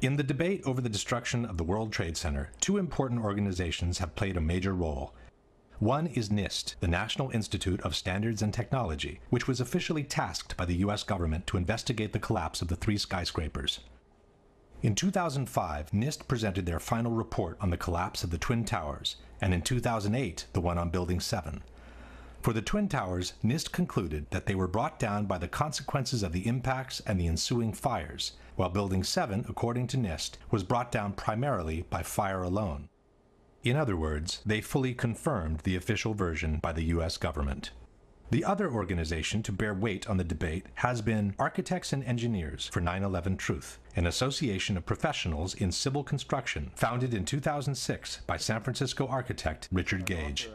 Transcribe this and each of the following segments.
In the debate over the destruction of the World Trade Center, two important organizations have played a major role. One is NIST, the National Institute of Standards and Technology, which was officially tasked by the U.S. government to investigate the collapse of the three skyscrapers. In 2005, NIST presented their final report on the collapse of the Twin Towers, and in 2008, the one on Building 7. For the Twin Towers, NIST concluded that they were brought down by the consequences of the impacts and the ensuing fires, while Building 7, according to NIST, was brought down primarily by fire alone. In other words, they fully confirmed the official version by the U.S. government. The other organization to bear weight on the debate has been Architects and Engineers for 9/11 Truth, an association of professionals in civil construction founded in 2006 by San Francisco architect Richard Gage.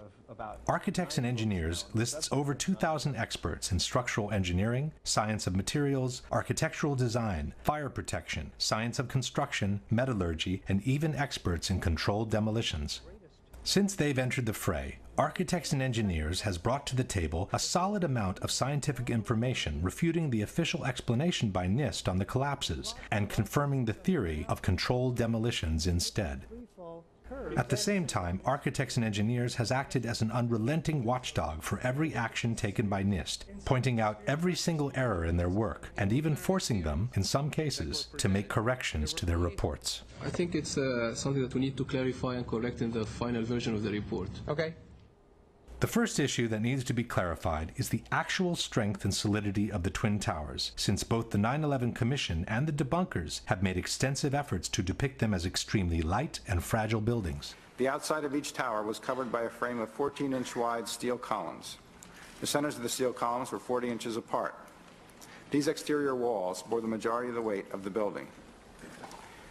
Architects and Engineers lists over 2,000 experts in structural engineering, science of materials, architectural design, fire protection, science of construction, metallurgy, and even experts in controlled demolitions. Since they've entered the fray, Architects and Engineers has brought to the table a solid amount of scientific information refuting the official explanation by NIST on the collapses and confirming the theory of controlled demolitions instead. At the same time, Architects and Engineers has acted as an unrelenting watchdog for every action taken by NIST, pointing out every single error in their work, and even forcing them, in some cases, to make corrections to their reports. I think it's something that we need to clarify and correct in the final version of the report. Okay. The first issue that needs to be clarified is the actual strength and solidity of the Twin Towers, since both the 9/11 Commission and the debunkers have made extensive efforts to depict them as extremely light and fragile buildings. The outside of each tower was covered by a frame of 14-inch wide steel columns. The centers of the steel columns were 40 inches apart. These exterior walls bore the majority of the weight of the building.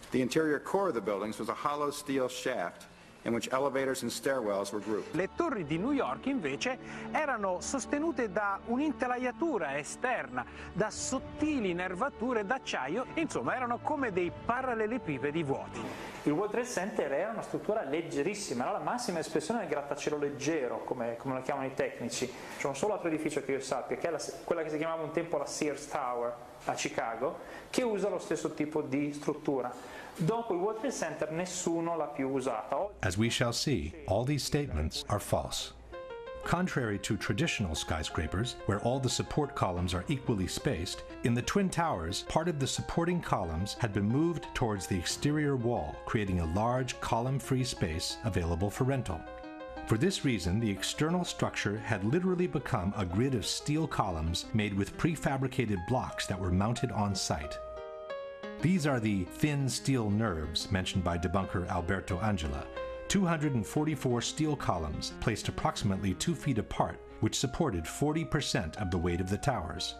The interior core of the buildings was a hollow steel shaft in which elevators and stairwells were grouped. Le torri di New York invece erano sostenute da un'intelaiatura esterna, da sottili nervature d'acciaio, insomma erano come dei parallelepipedi vuoti. Il World Trade Center era una struttura leggerissima, era la massima espressione del grattacielo leggero, come lo chiamano i tecnici. C'è un solo altro edificio che io sappia, che è quella che si chiamava un tempo la Sears Tower a Chicago, che usa lo stesso tipo di struttura. Dopo il World Trade Center nessuno l'ha più usata. As we shall see, all these statements are false. Contrary to traditional skyscrapers, where all the support columns are equally spaced, in the Twin Towers, part of the supporting columns had been moved towards the exterior wall, creating a large column-free space available for rental. For this reason, the external structure had literally become a grid of steel columns made with prefabricated blocks that were mounted on site. These are the thin steel nerves mentioned by debunker Alberto Angela, 244 steel columns placed approximately 2 feet apart, which supported 40% of the weight of the towers.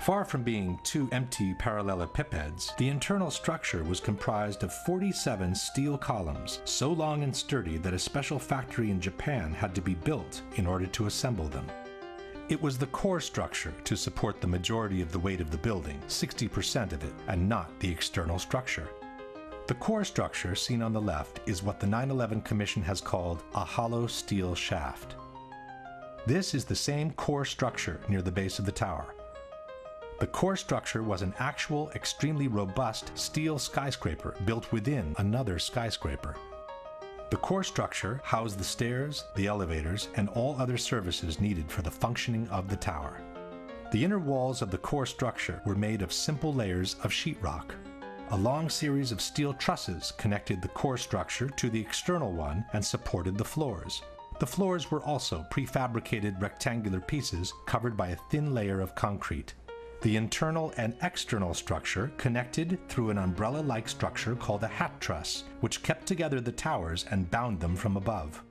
Far from being two empty parallelepipeds, the internal structure was comprised of 47 steel columns, so long and sturdy that a special factory in Japan had to be built in order to assemble them. It was the core structure to support the majority of the weight of the building, 60% of it, and not the external structure. The core structure seen on the left is what the 9/11 Commission has called a hollow steel shaft. This is the same core structure near the base of the tower. The core structure was an actual, extremely robust steel skyscraper built within another skyscraper. The core structure housed the stairs, the elevators, and all other services needed for the functioning of the tower. The inner walls of the core structure were made of simple layers of sheetrock. A long series of steel trusses connected the core structure to the external one and supported the floors. The floors were also prefabricated rectangular pieces covered by a thin layer of concrete. The internal and external structure connected through an umbrella-like structure called a hat truss, which kept together the towers and bound them from above.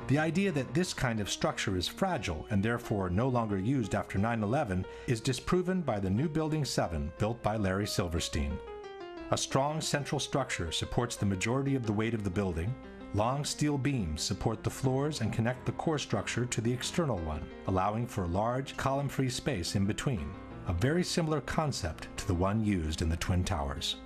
The idea that this kind of structure is fragile and therefore no longer used after 9/11 is disproven by the new Building 7 built by Larry Silverstein. A strong central structure supports the majority of the weight of the building. Long steel beams support the floors and connect the core structure to the external one, allowing for a large column-free space in between. A very similar concept to the one used in the Twin Towers.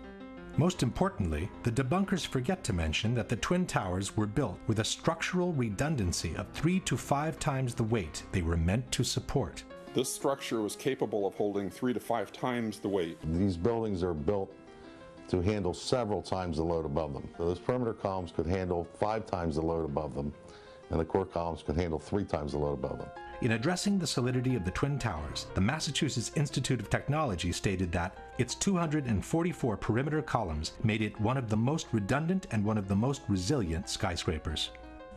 Most importantly, the debunkers forget to mention that the Twin Towers were built with a structural redundancy of 3 to 5 times the weight they were meant to support. This structure was capable of holding 3 to 5 times the weight. These buildings are built to handle several times the load above them. So those perimeter columns could handle 5 times the load above them, and the core columns could handle 3 times the load above them. In addressing the solidity of the Twin Towers, the Massachusetts Institute of Technology stated that its 244 perimeter columns made it one of the most redundant and one of the most resilient skyscrapers.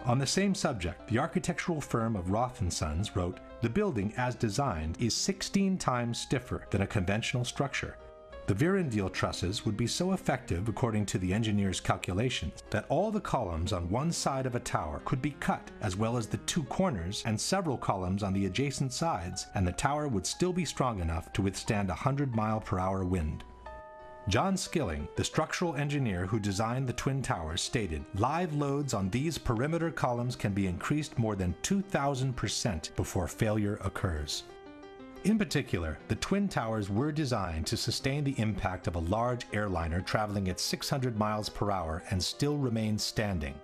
On the same subject, the architectural firm of Roth & Sons wrote, "The building as designed is 16 times stiffer than a conventional structure. The Virendeel trusses would be so effective, according to the engineer's calculations, that all the columns on one side of a tower could be cut, as well as the 2 corners and several columns on the adjacent sides, and the tower would still be strong enough to withstand a 100-mile-per-hour wind." John Skilling, the structural engineer who designed the Twin Towers, stated, "Live loads on these perimeter columns can be increased more than 2,000% before failure occurs." In particular, the Twin Towers were designed to sustain the impact of a large airliner traveling at 600 miles per hour and still remain standing.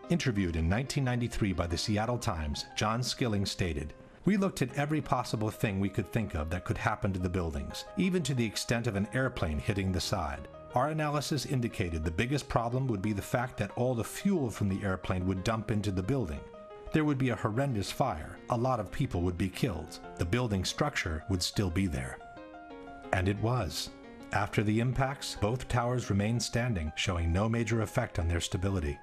Interviewed in 1993 by the Seattle Times, John Skilling stated, "We looked at every possible thing we could think of that could happen to the buildings, even to the extent of an airplane hitting the side. Our analysis indicated the biggest problem would be the fact that all the fuel from the airplane would dump into the building. There would be a horrendous fire, a lot of people would be killed, the building structure would still be there." And it was. After the impacts, both towers remained standing, showing no major effect on their stability.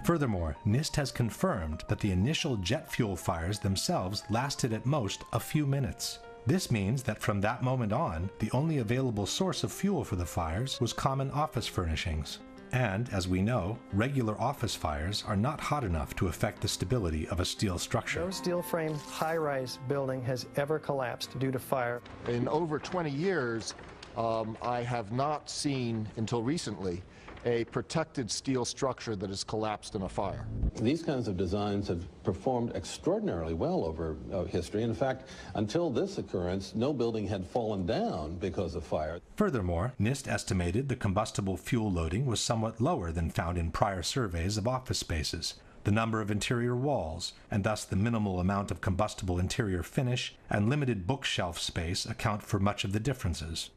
Furthermore, NIST has confirmed that the initial jet fuel fires themselves lasted at most a few minutes. This means that from that moment on, the only available source of fuel for the fires was common office furnishings. And, as we know, regular office fires are not hot enough to affect the stability of a steel structure. No steel frame high-rise building has ever collapsed due to fire. In over 20 years, I have not seen, until recently, a protected steel structure that has collapsed in a fire. These kinds of designs have performed extraordinarily well over history. In fact, until this occurrence, no building had fallen down because of fire. Furthermore, NIST estimated the combustible fuel loading was somewhat lower than found in prior surveys of office spaces. The number of interior walls, and thus the minimal amount of combustible interior finish, and limited bookshelf space account for much of the differences.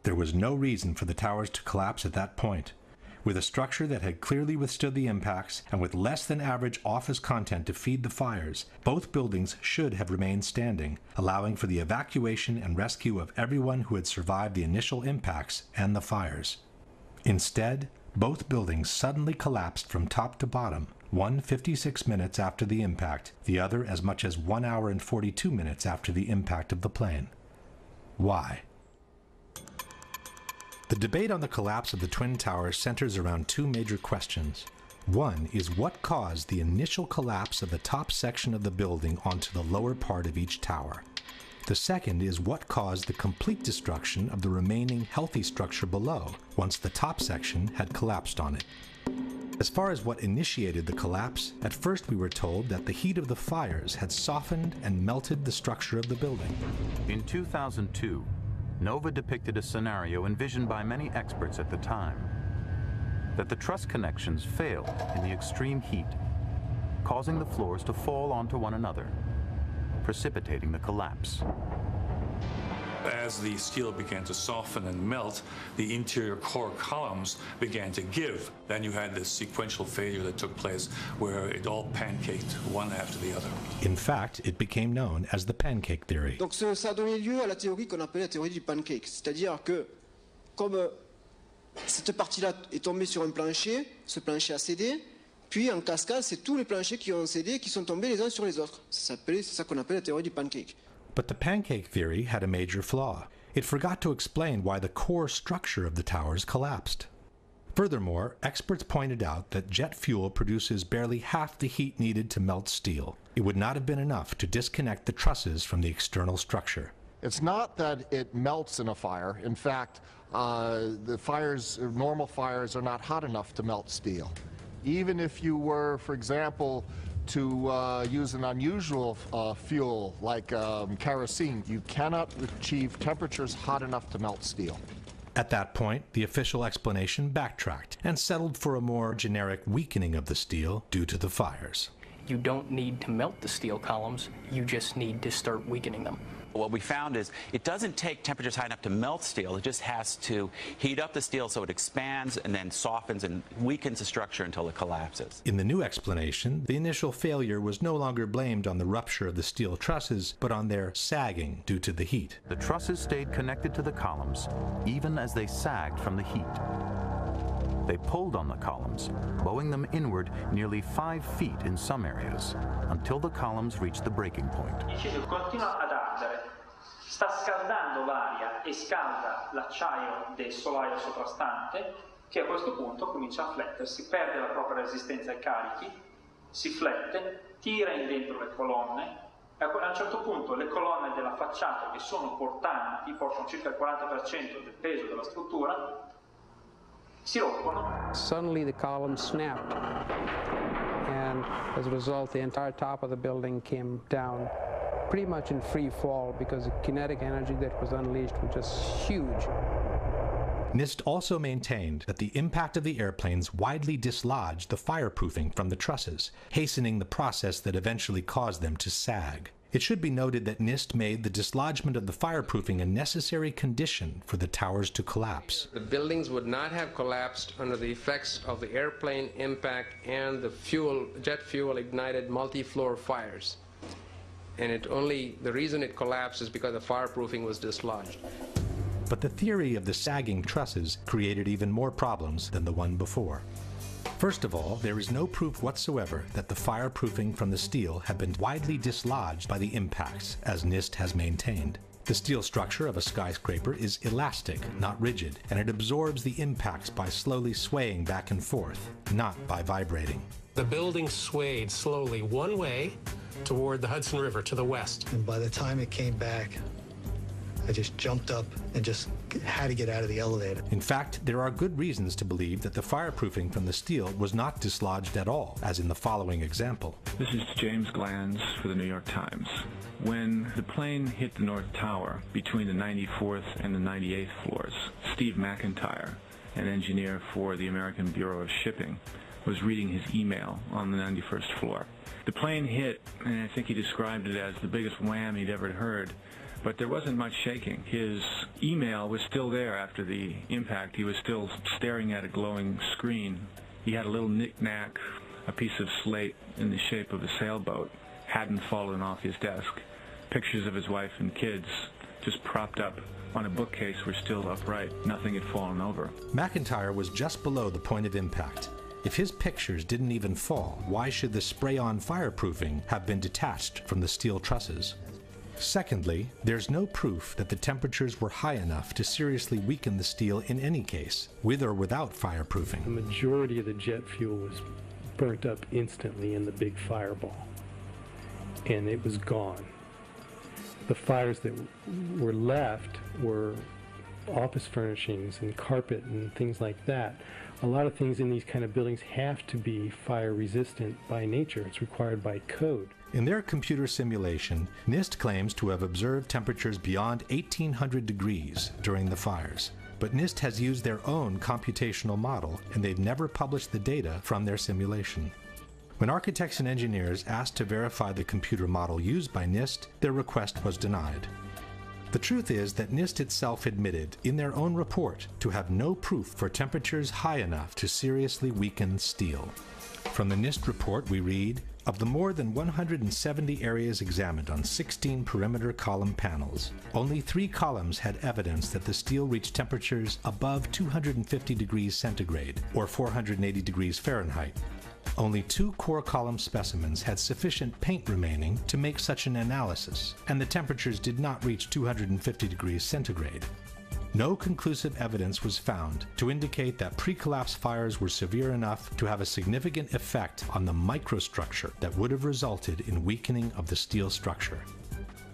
There was no reason for the towers to collapse at that point. With a structure that had clearly withstood the impacts, and with less than average office content to feed the fires, both buildings should have remained standing, allowing for the evacuation and rescue of everyone who had survived the initial impacts and the fires. Instead, both buildings suddenly collapsed from top to bottom, one 56 minutes after the impact, the other as much as 1 hour and 42 minutes after the impact of the plane. Why? The debate on the collapse of the Twin Towers centers around 2 major questions. One is what caused the initial collapse of the top section of the building onto the lower part of each tower. The second is what caused the complete destruction of the remaining healthy structure below, once the top section had collapsed on it. As far as what initiated the collapse, at first we were told that the heat of the fires had softened and melted the structure of the building. In 2002, Nova depicted a scenario envisioned by many experts at the time, that the truss connections failed in the extreme heat, causing the floors to fall onto one another, precipitating the collapse. As the steel began to soften and melt, the interior core columns began to give. Then you had this sequential failure that took place where it all pancaked one after the other. In fact, it became known as the pancake theory. Donc ça a donné lieu à la théorie qu'on appelle la théorie du pancake. C'est-à-dire que, comme cette partie-là est tombée sur un plancher, ce plancher a cédé, puis en cascade, c'est tous les planchers qui ont cédé, qui sont tombés les uns sur les autres. C'est ça qu'on appelle la théorie du pancake. But the pancake theory had a major flaw. It forgot to explain why the core structure of the towers collapsed. Furthermore, experts pointed out that jet fuel produces barely half the heat needed to melt steel. It would not have been enough to disconnect the trusses from the external structure. It's not that it melts in a fire. In fact, the fires, normal fires, are not hot enough to melt steel. Even if you were, for example, to use an unusual fuel like kerosene, you cannot achieve temperatures hot enough to melt steel. At that point, the official explanation backtracked and settled for a more generic weakening of the steel due to the fires. You don't need to melt the steel columns, you just need to start weakening them. What we found is it doesn't take temperatures high enough to melt steel. It just has to heat up the steel so it expands and then softens and weakens the structure until it collapses. In the new explanation, the initial failure was no longer blamed on the rupture of the steel trusses, but on their sagging due to the heat. The trusses stayed connected to the columns, even as they sagged from the heat. They pulled on the columns, bowing them inward nearly 5 feet in some areas, until the columns reached the breaking point. Il ciclo continua ad ardere, sta scaldando l'aria e scalda l'acciaio del solaio soprastante, che a questo punto comincia a flettersi, perde la propria resistenza ai carichi, si flette, tira in dentro le colonne, e a un certo punto le colonne della facciata, che sono portanti, portano circa il 40% del peso della struttura, si rompono. Suddenly the column snapped, and as a result the entire top of the building came down pretty much in free fall because the kinetic energy that was unleashed was just huge. NIST also maintained that the impact of the airplanes widely dislodged the fireproofing from the trusses, hastening the process that eventually caused them to sag. It should be noted that NIST made the dislodgement of the fireproofing a necessary condition for the towers to collapse. The buildings would not have collapsed under the effects of the airplane impact and the jet fuel ignited multi-floor fires. And the reason it collapsed is because the fireproofing was dislodged. But the theory of the sagging trusses created even more problems than the one before. First of all, there is no proof whatsoever that the fireproofing from the steel had been widely dislodged by the impacts, as NIST has maintained. The steel structure of a skyscraper is elastic, not rigid, and it absorbs the impacts by slowly swaying back and forth, not by vibrating. The building swayed slowly one way toward the Hudson River to the west. And by the time it came back, I just jumped up and just had to get out of the elevator. In fact, there are good reasons to believe that the fireproofing from the steel was not dislodged at all, as in the following example. This is James Glanz for the New York Times. When the plane hit the North Tower between the 94th and the 98th floors, Steve McIntyre, an engineer for the American Bureau of Shipping, was reading his email on the 91st floor. The plane hit, and I think he described it as the biggest wham he'd ever heard. But there wasn't much shaking. His email was still there after the impact. He was still staring at a glowing screen. He had a little knick-knack, a piece of slate in the shape of a sailboat, hadn't fallen off his desk. Pictures of his wife and kids just propped up on a bookcase were still upright. Nothing had fallen over. McIntyre was just below the point of impact. If his pictures didn't even fall, why should the spray-on fireproofing have been detached from the steel trusses? Secondly, there's no proof that the temperatures were high enough to seriously weaken the steel in any case, with or without fireproofing. The majority of the jet fuel was burnt up instantly in the big fireball, and it was gone. The fires that were left were office furnishings and carpet and things like that. A lot of things in these kind of buildings have to be fire resistant by nature. It's required by code. In their computer simulation, NIST claims to have observed temperatures beyond 1800 degrees during the fires. But NIST has used their own computational model, and they've never published the data from their simulation. When architects and engineers asked to verify the computer model used by NIST, their request was denied. The truth is that NIST itself admitted in their own report to have no proof for temperatures high enough to seriously weaken steel. From the NIST report we read, of the more than 170 areas examined on 16 perimeter column panels, only 3 columns had evidence that the steel reached temperatures above 250 degrees centigrade, or 480 degrees Fahrenheit. Only 2 core column specimens had sufficient paint remaining to make such an analysis, and the temperatures did not reach 250 degrees centigrade. No conclusive evidence was found to indicate that pre-collapse fires were severe enough to have a significant effect on the microstructure that would have resulted in weakening of the steel structure.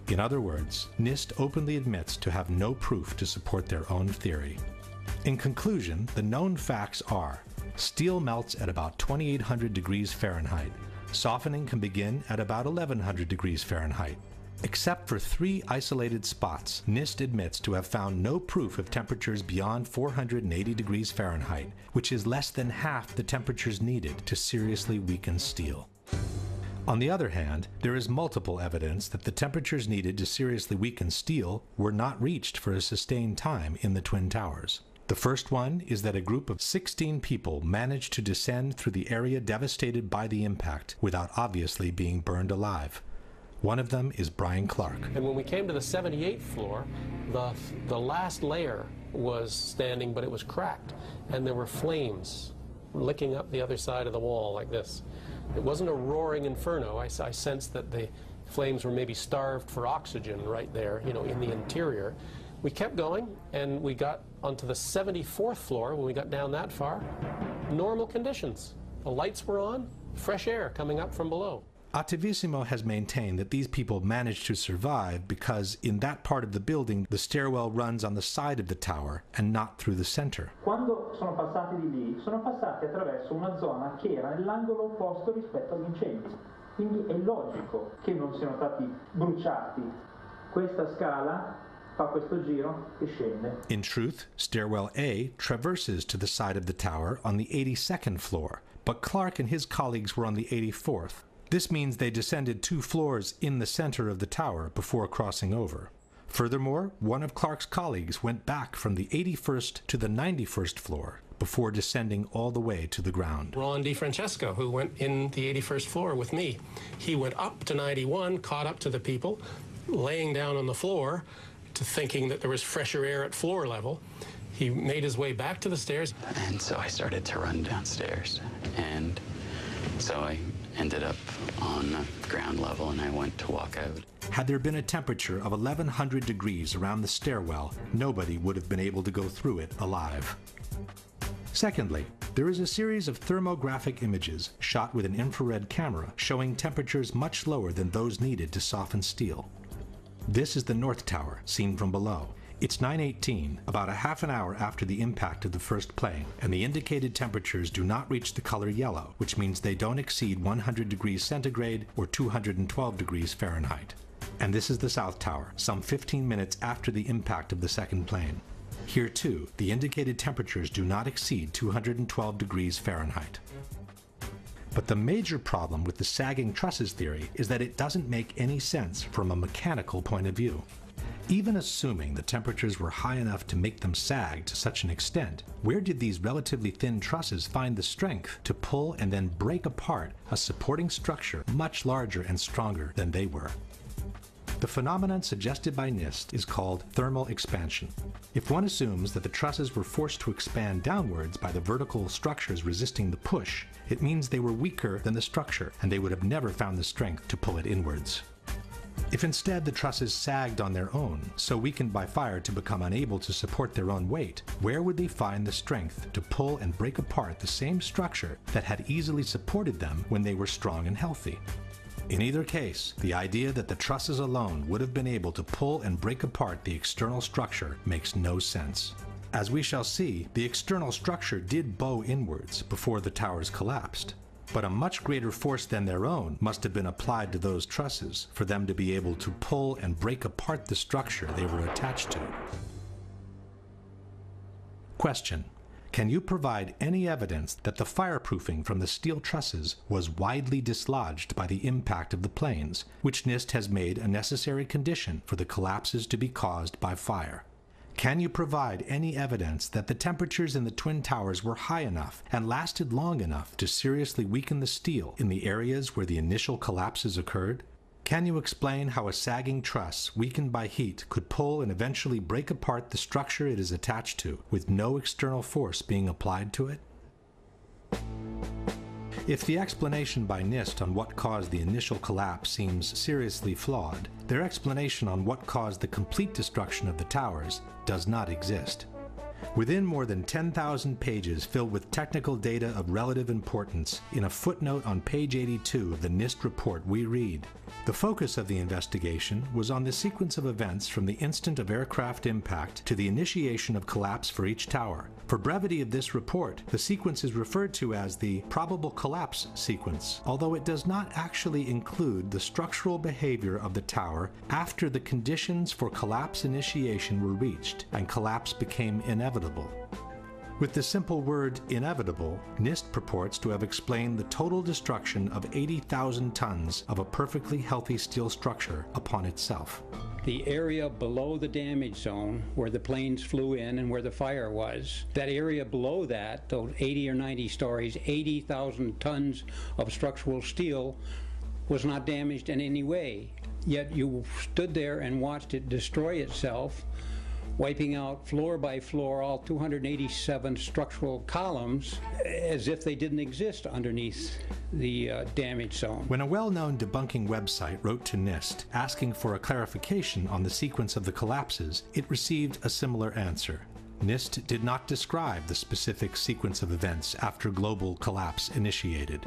In other words, NIST openly admits to have no proof to support their own theory. In conclusion, the known facts are: steel melts at about 2800 degrees Fahrenheit. Softening can begin at about 1100 degrees Fahrenheit. Except for 3 isolated spots, NIST admits to have found no proof of temperatures beyond 480 degrees Fahrenheit, which is less than half the temperatures needed to seriously weaken steel. On the other hand, there is multiple evidence that the temperatures needed to seriously weaken steel were not reached for a sustained time in the Twin Towers. The first one is that a group of 16 people managed to descend through the area devastated by the impact without obviously being burned alive. One of them is Brian Clark. And when we came to the 78th floor, the last layer was standing, but it was cracked, and there were flames licking up the other side of the wall like this. It wasn't a roaring inferno. I sensed that the flames were maybe starved for oxygen right there, you know, in the interior. We kept going, and we got onto the 74th floor. When we got down that far, normal conditions. The lights were on, fresh air coming up from below. Attivissimo has maintained that these people managed to survive because in that part of the building the stairwell runs on the side of the tower and not through the center. Quando sono passati di lì, sono passati attraverso una zona che era nell'angolo opposto rispetto agli incendi. Quindi è logico che non siano stati bruciati. Questa scala fa questo giro e scende. In truth, stairwell A traverses to the side of the tower on the 82nd floor, but Clark and his colleagues were on the 84th. This means they descended 2 floors in the center of the tower before crossing over. Furthermore, one of Clark's colleagues went back from the 81st to the 91st floor before descending all the way to the ground. Ron DiFrancesco, who went in the 81st floor with me, he went up to 91, caught up to the people, laying down on the floor, to thinking that there was fresher air at floor level. He made his way back to the stairs. And so I started to run downstairs, and so I ended up on the ground level, and I went to walk out. Had there been a temperature of 1100 degrees around the stairwell, nobody would have been able to go through it alive. Secondly, there is a series of thermographic images shot with an infrared camera showing temperatures much lower than those needed to soften steel. This is the North Tower, seen from below. It's 9:18, about a half an hour after the impact of the first plane, and the indicated temperatures do not reach the color yellow, which means they don't exceed 100 degrees centigrade or 212 degrees Fahrenheit. And this is the South Tower, some 15 minutes after the impact of the second plane. Here too, the indicated temperatures do not exceed 212 degrees Fahrenheit. But the major problem with the sagging trusses theory is that it doesn't make any sense from a mechanical point of view. Even assuming the temperatures were high enough to make them sag to such an extent, where did these relatively thin trusses find the strength to pull and then break apart a supporting structure much larger and stronger than they were? The phenomenon suggested by NIST is called thermal expansion. If one assumes that the trusses were forced to expand downwards by the vertical structures resisting the push, it means they were weaker than the structure, and they would have never found the strength to pull it inwards. If instead the trusses sagged on their own, so weakened by fire to become unable to support their own weight, where would they find the strength to pull and break apart the same structure that had easily supported them when they were strong and healthy? In either case, the idea that the trusses alone would have been able to pull and break apart the external structure makes no sense. As we shall see, the external structure did bow inwards before the towers collapsed. But a much greater force than their own must have been applied to those trusses for them to be able to pull and break apart the structure they were attached to. Question: can you provide any evidence that the fireproofing from the steel trusses was widely dislodged by the impact of the planes, which NIST has made a necessary condition for the collapses to be caused by fire? Can you provide any evidence that the temperatures in the Twin Towers were high enough and lasted long enough to seriously weaken the steel in the areas where the initial collapses occurred? Can you explain how a sagging truss weakened by heat could pull and eventually break apart the structure it is attached to with no external force being applied to it? If the explanation by NIST on what caused the initial collapse seems seriously flawed, their explanation on what caused the complete destruction of the towers does not exist. Within more than 10,000 pages filled with technical data of relative importance, in a footnote on page 82 of the NIST report we read, the focus of the investigation was on the sequence of events from the instant of aircraft impact to the initiation of collapse for each tower. For brevity of this report, the sequence is referred to as the probable collapse sequence, although it does not actually include the structural behavior of the tower after the conditions for collapse initiation were reached and collapse became inevitable. With the simple word inevitable, NIST purports to have explained the total destruction of 80,000 tons of a perfectly healthy steel structure upon itself. The area below the damage zone where the planes flew in and where the fire was, that area below that, those 80 or 90 stories, 80,000 tons of structural steel was not damaged in any way. Yet you stood there and watched it destroy itself, wiping out floor by floor all 287 structural columns as if they didn't exist underneath the damage zone. When a well-known debunking website wrote to NIST asking for a clarification on the sequence of the collapses, it received a similar answer. NIST did not describe the specific sequence of events after global collapse initiated.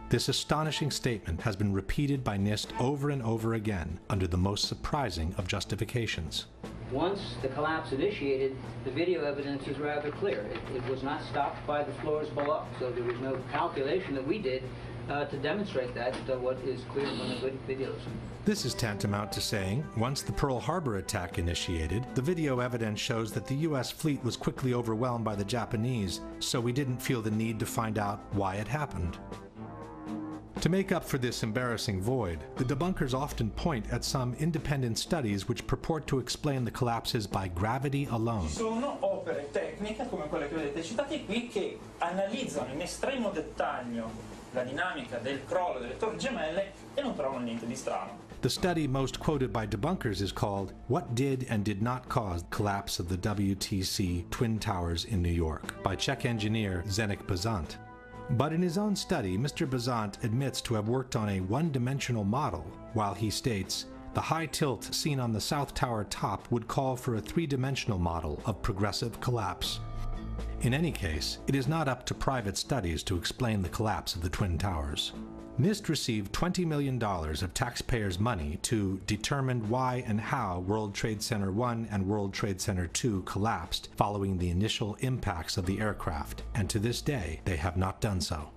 This astonishing statement has been repeated by NIST over and over again under the most surprising of justifications. Once the collapse initiated, the video evidence is rather clear. It was not stopped by the floors below, so there was no calculation that we did to demonstrate that, what is clear from the videos. This is tantamount to saying, once the Pearl Harbor attack initiated, the video evidence shows that the U.S. fleet was quickly overwhelmed by the Japanese, so we didn't feel the need to find out why it happened. To make up for this embarrassing void, the debunkers often point at some independent studies which purport to explain the collapses by gravity alone. Ci sono opere tecniche come quelle che vedete citate qui che analizzano in estremo dettaglio la dinamica del crollo delle torri gemelle e non trovano niente di strano. The study most quoted by debunkers is called What Did and Did Not Cause the Collapse of the WTC Twin Towers in New York by Czech engineer Zdeněk Bazant. But in his own study, Mr. Bazant admits to have worked on a one-dimensional model, while he states, the high tilt seen on the South Tower top would call for a three-dimensional model of progressive collapse. In any case, it is not up to private studies to explain the collapse of the Twin Towers. NIST received $20 million of taxpayers' money to determine why and how World Trade Center 1 and World Trade Center 2 collapsed following the initial impacts of the aircraft, and to this day they have not done so.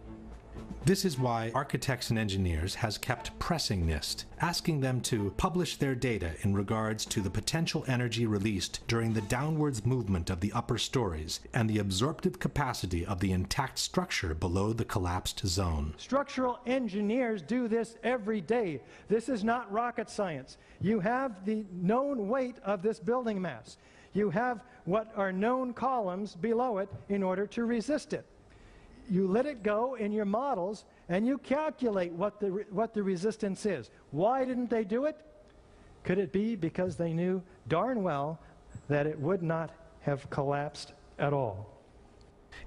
This is why Architects and Engineers has kept pressing NIST, asking them to publish their data in regards to the potential energy released during the downwards movement of the upper stories and the absorptive capacity of the intact structure below the collapsed zone. Structural engineers do this every day. This is not rocket science. You have the known weight of this building mass. You have what are known columns below it in order to resist it. You let it go in your models and you calculate what the resistance is. Why didn't they do it? Could it be because they knew darn well that it would not have collapsed at all?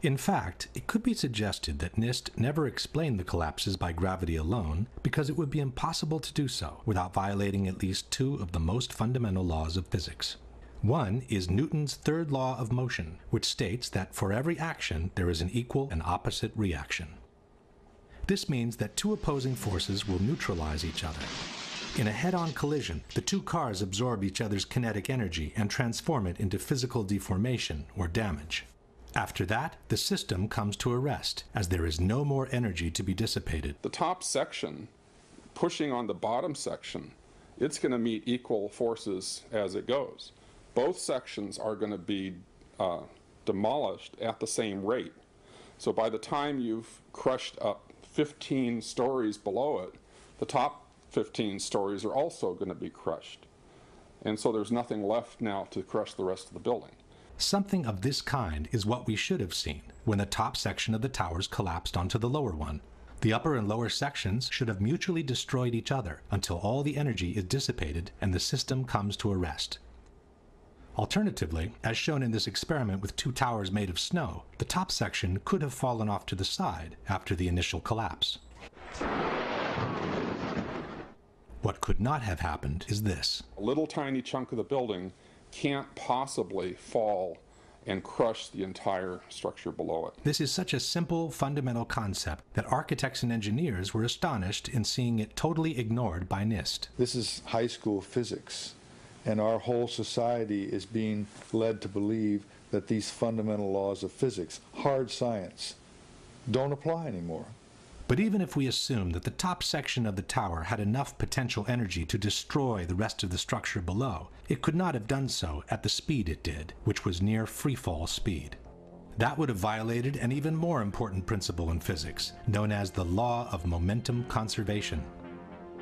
In fact, it could be suggested that NIST never explained the collapses by gravity alone because it would be impossible to do so without violating at least two of the most fundamental laws of physics. One is Newton's third law of motion, which states that for every action there is an equal and opposite reaction. This means that two opposing forces will neutralize each other. In a head-on collision, the two cars absorb each other's kinetic energy and transform it into physical deformation or damage. After that, the system comes to a rest, as there is no more energy to be dissipated. The top section, pushing on the bottom section, it's going to meet equal forces as it goes. Both sections are going to be demolished at the same rate. So by the time you've crushed up 15 stories below it, the top 15 stories are also going to be crushed. And so there's nothing left now to crush the rest of the building. Something of this kind is what we should have seen when the top section of the towers collapsed onto the lower one. The upper and lower sections should have mutually destroyed each other until all the energy is dissipated and the system comes to a rest. Alternatively, as shown in this experiment with two towers made of snow, the top section could have fallen off to the side after the initial collapse. What could not have happened is this. A little tiny chunk of the building can't possibly fall and crush the entire structure below it. This is such a simple, fundamental concept that architects and engineers were astonished in seeing it totally ignored by NIST. This is high school physics. And our whole society is being led to believe that these fundamental laws of physics, hard science, don't apply anymore. But even if we assume that the top section of the tower had enough potential energy to destroy the rest of the structure below, it could not have done so at the speed it did, which was near freefall speed. That would have violated an even more important principle in physics, known as the law of momentum conservation.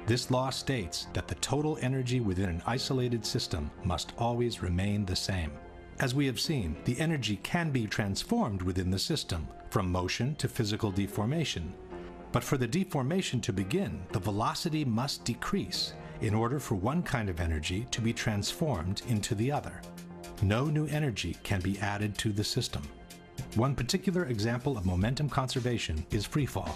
This law states that the total energy within an isolated system must always remain the same. As we have seen, the energy can be transformed within the system, from motion to physical deformation. But for the deformation to begin, the velocity must decrease in order for one kind of energy to be transformed into the other. No new energy can be added to the system. One particular example of momentum conservation is freefall.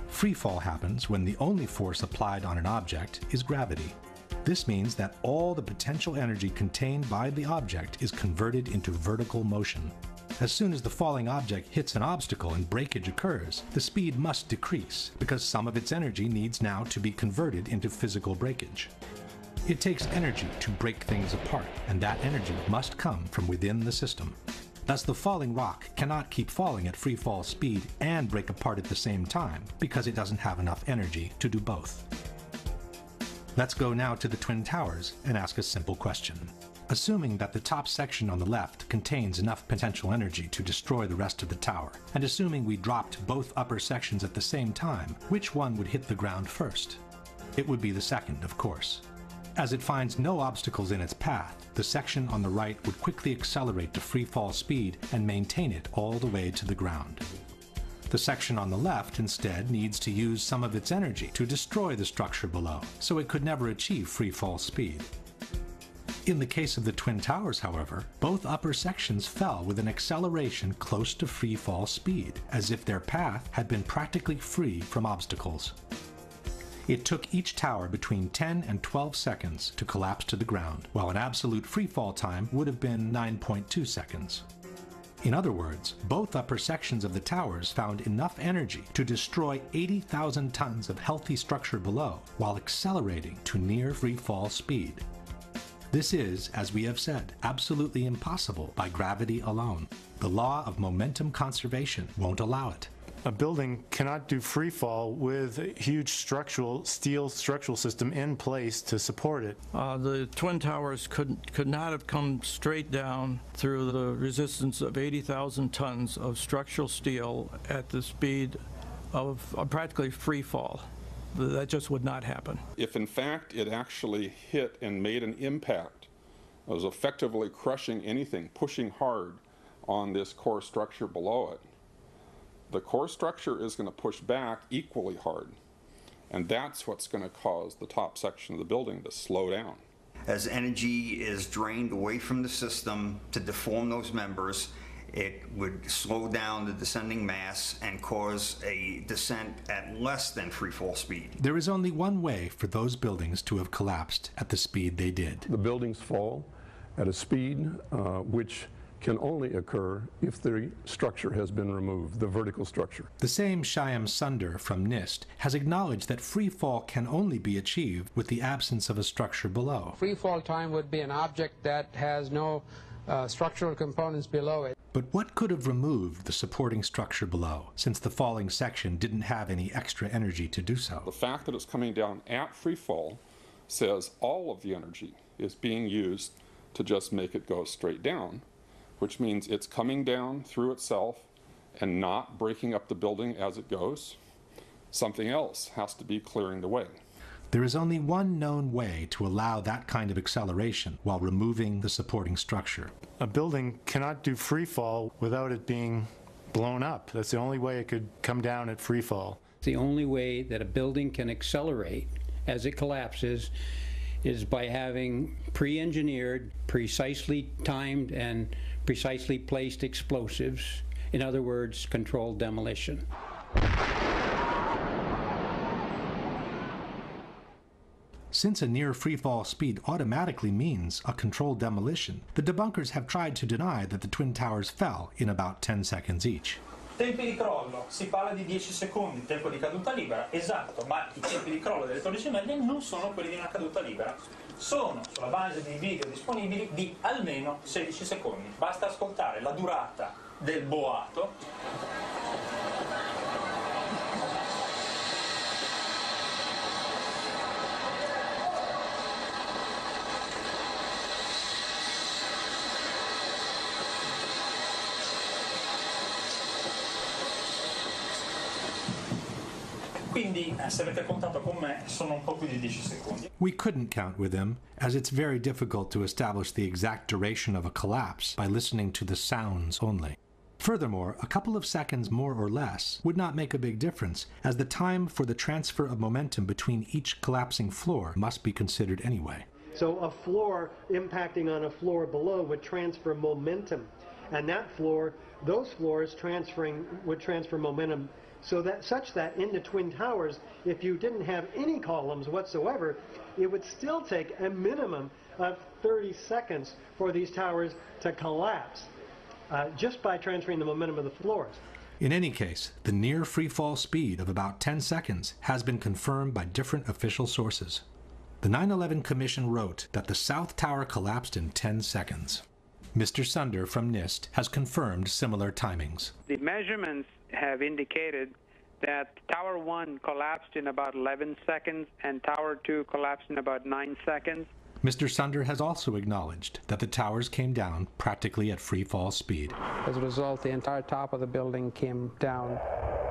Freefall happens when the only force applied on an object is gravity. This means that all the potential energy contained by the object is converted into vertical motion. As soon as the falling object hits an obstacle and breakage occurs, the speed must decrease because some of its energy needs now to be converted into physical breakage. It takes energy to break things apart, and that energy must come from within the system. Thus, the falling rock cannot keep falling at free fall speed and break apart at the same time because it doesn't have enough energy to do both. Let's go now to the Twin Towers and ask a simple question. Assuming that the top section on the left contains enough potential energy to destroy the rest of the tower, and assuming we dropped both upper sections at the same time, which one would hit the ground first? It would be the second, of course. As it finds no obstacles in its path, the section on the right would quickly accelerate to free fall speed and maintain it all the way to the ground. The section on the left instead needs to use some of its energy to destroy the structure below, so it could never achieve free fall speed. In the case of the Twin Towers, however, both upper sections fell with an acceleration close to free fall speed, as if their path had been practically free from obstacles. It took each tower between 10 and 12 seconds to collapse to the ground, while an absolute freefall time would have been 9.2 seconds. In other words, both upper sections of the towers found enough energy to destroy 80,000 tons of healthy structure below, while accelerating to near freefall speed. This is, as we have said, absolutely impossible by gravity alone. The law of momentum conservation won't allow it. A building cannot do free fall with a huge steel structural system in place to support it. The Twin Towers could not have come straight down through the resistance of 80,000 tons of structural steel at the speed of practically free fall. That just would not happen. If in fact it actually hit and made an impact, it was effectively crushing anything, pushing hard on this core structure below it, the core structure is going to push back equally hard. And that's what's going to cause the top section of the building to slow down. As energy is drained away from the system to deform those members, it would slow down the descending mass and cause a descent at less than free fall speed. There is only one way for those buildings to have collapsed at the speed they did. The buildings fall at a speed which can only occur if the structure has been removed, the vertical structure. The same Shyam Sunder from NIST has acknowledged that free fall can only be achieved with the absence of a structure below. Free fall time would be an object that has no structural components below it. But what could have removed the supporting structure below, since the falling section didn't have any extra energy to do so? The fact that it's coming down at free fall says all of the energy is being used to just make it go straight down, which means it's coming down through itself and not breaking up the building as it goes. Something else has to be clearing the way. There is only one known way to allow that kind of acceleration while removing the supporting structure. A building cannot do free fall without it being blown up. That's the only way it could come down at free fall. The only way that a building can accelerate as it collapses is by having pre-engineered, precisely timed, and precisely placed explosives. In other words, controlled demolition. Since a near freefall speed automatically means a controlled demolition, the debunkers have tried to deny that the Twin Towers fell in about 10 seconds each. Tempi di crollo, si parla di 10 secondi, tempo di caduta libera, esatto, ma i tempi di crollo delle torri gemelle non sono quelli di una caduta libera. Sono, sulla base dei video disponibili, di almeno 16 secondi. Basta ascoltare la durata del boato. quindi se avete contato con me sono un po' più di 10 secondi. We couldn't count with him, as it's very difficult to establish the exact duration of a collapse by listening to the sounds only. Furthermore, a couple of seconds more or less would not make a big difference, as the time for the transfer of momentum between each collapsing floor must be considered anyway. So a floor impacting on a floor below would transfer momentum, and that floor, those floors would transfer momentum such that in the Twin Towers, if you didn't have any columns whatsoever, it would still take a minimum of 30 seconds for these towers to collapse. Just by transferring the momentum of the floors. In any case, the near freefall speed of about 10 seconds has been confirmed by different official sources. The 9/11 Commission wrote that the South Tower collapsed in 10 seconds. Mr. Sunder from NIST has confirmed similar timings. The measurements have indicated that Tower 1 collapsed in about 11 seconds and Tower 2 collapsed in about 9 seconds. Mr. Sunder has also acknowledged that the towers came down practically at free fall speed. As a result, the entire top of the building came down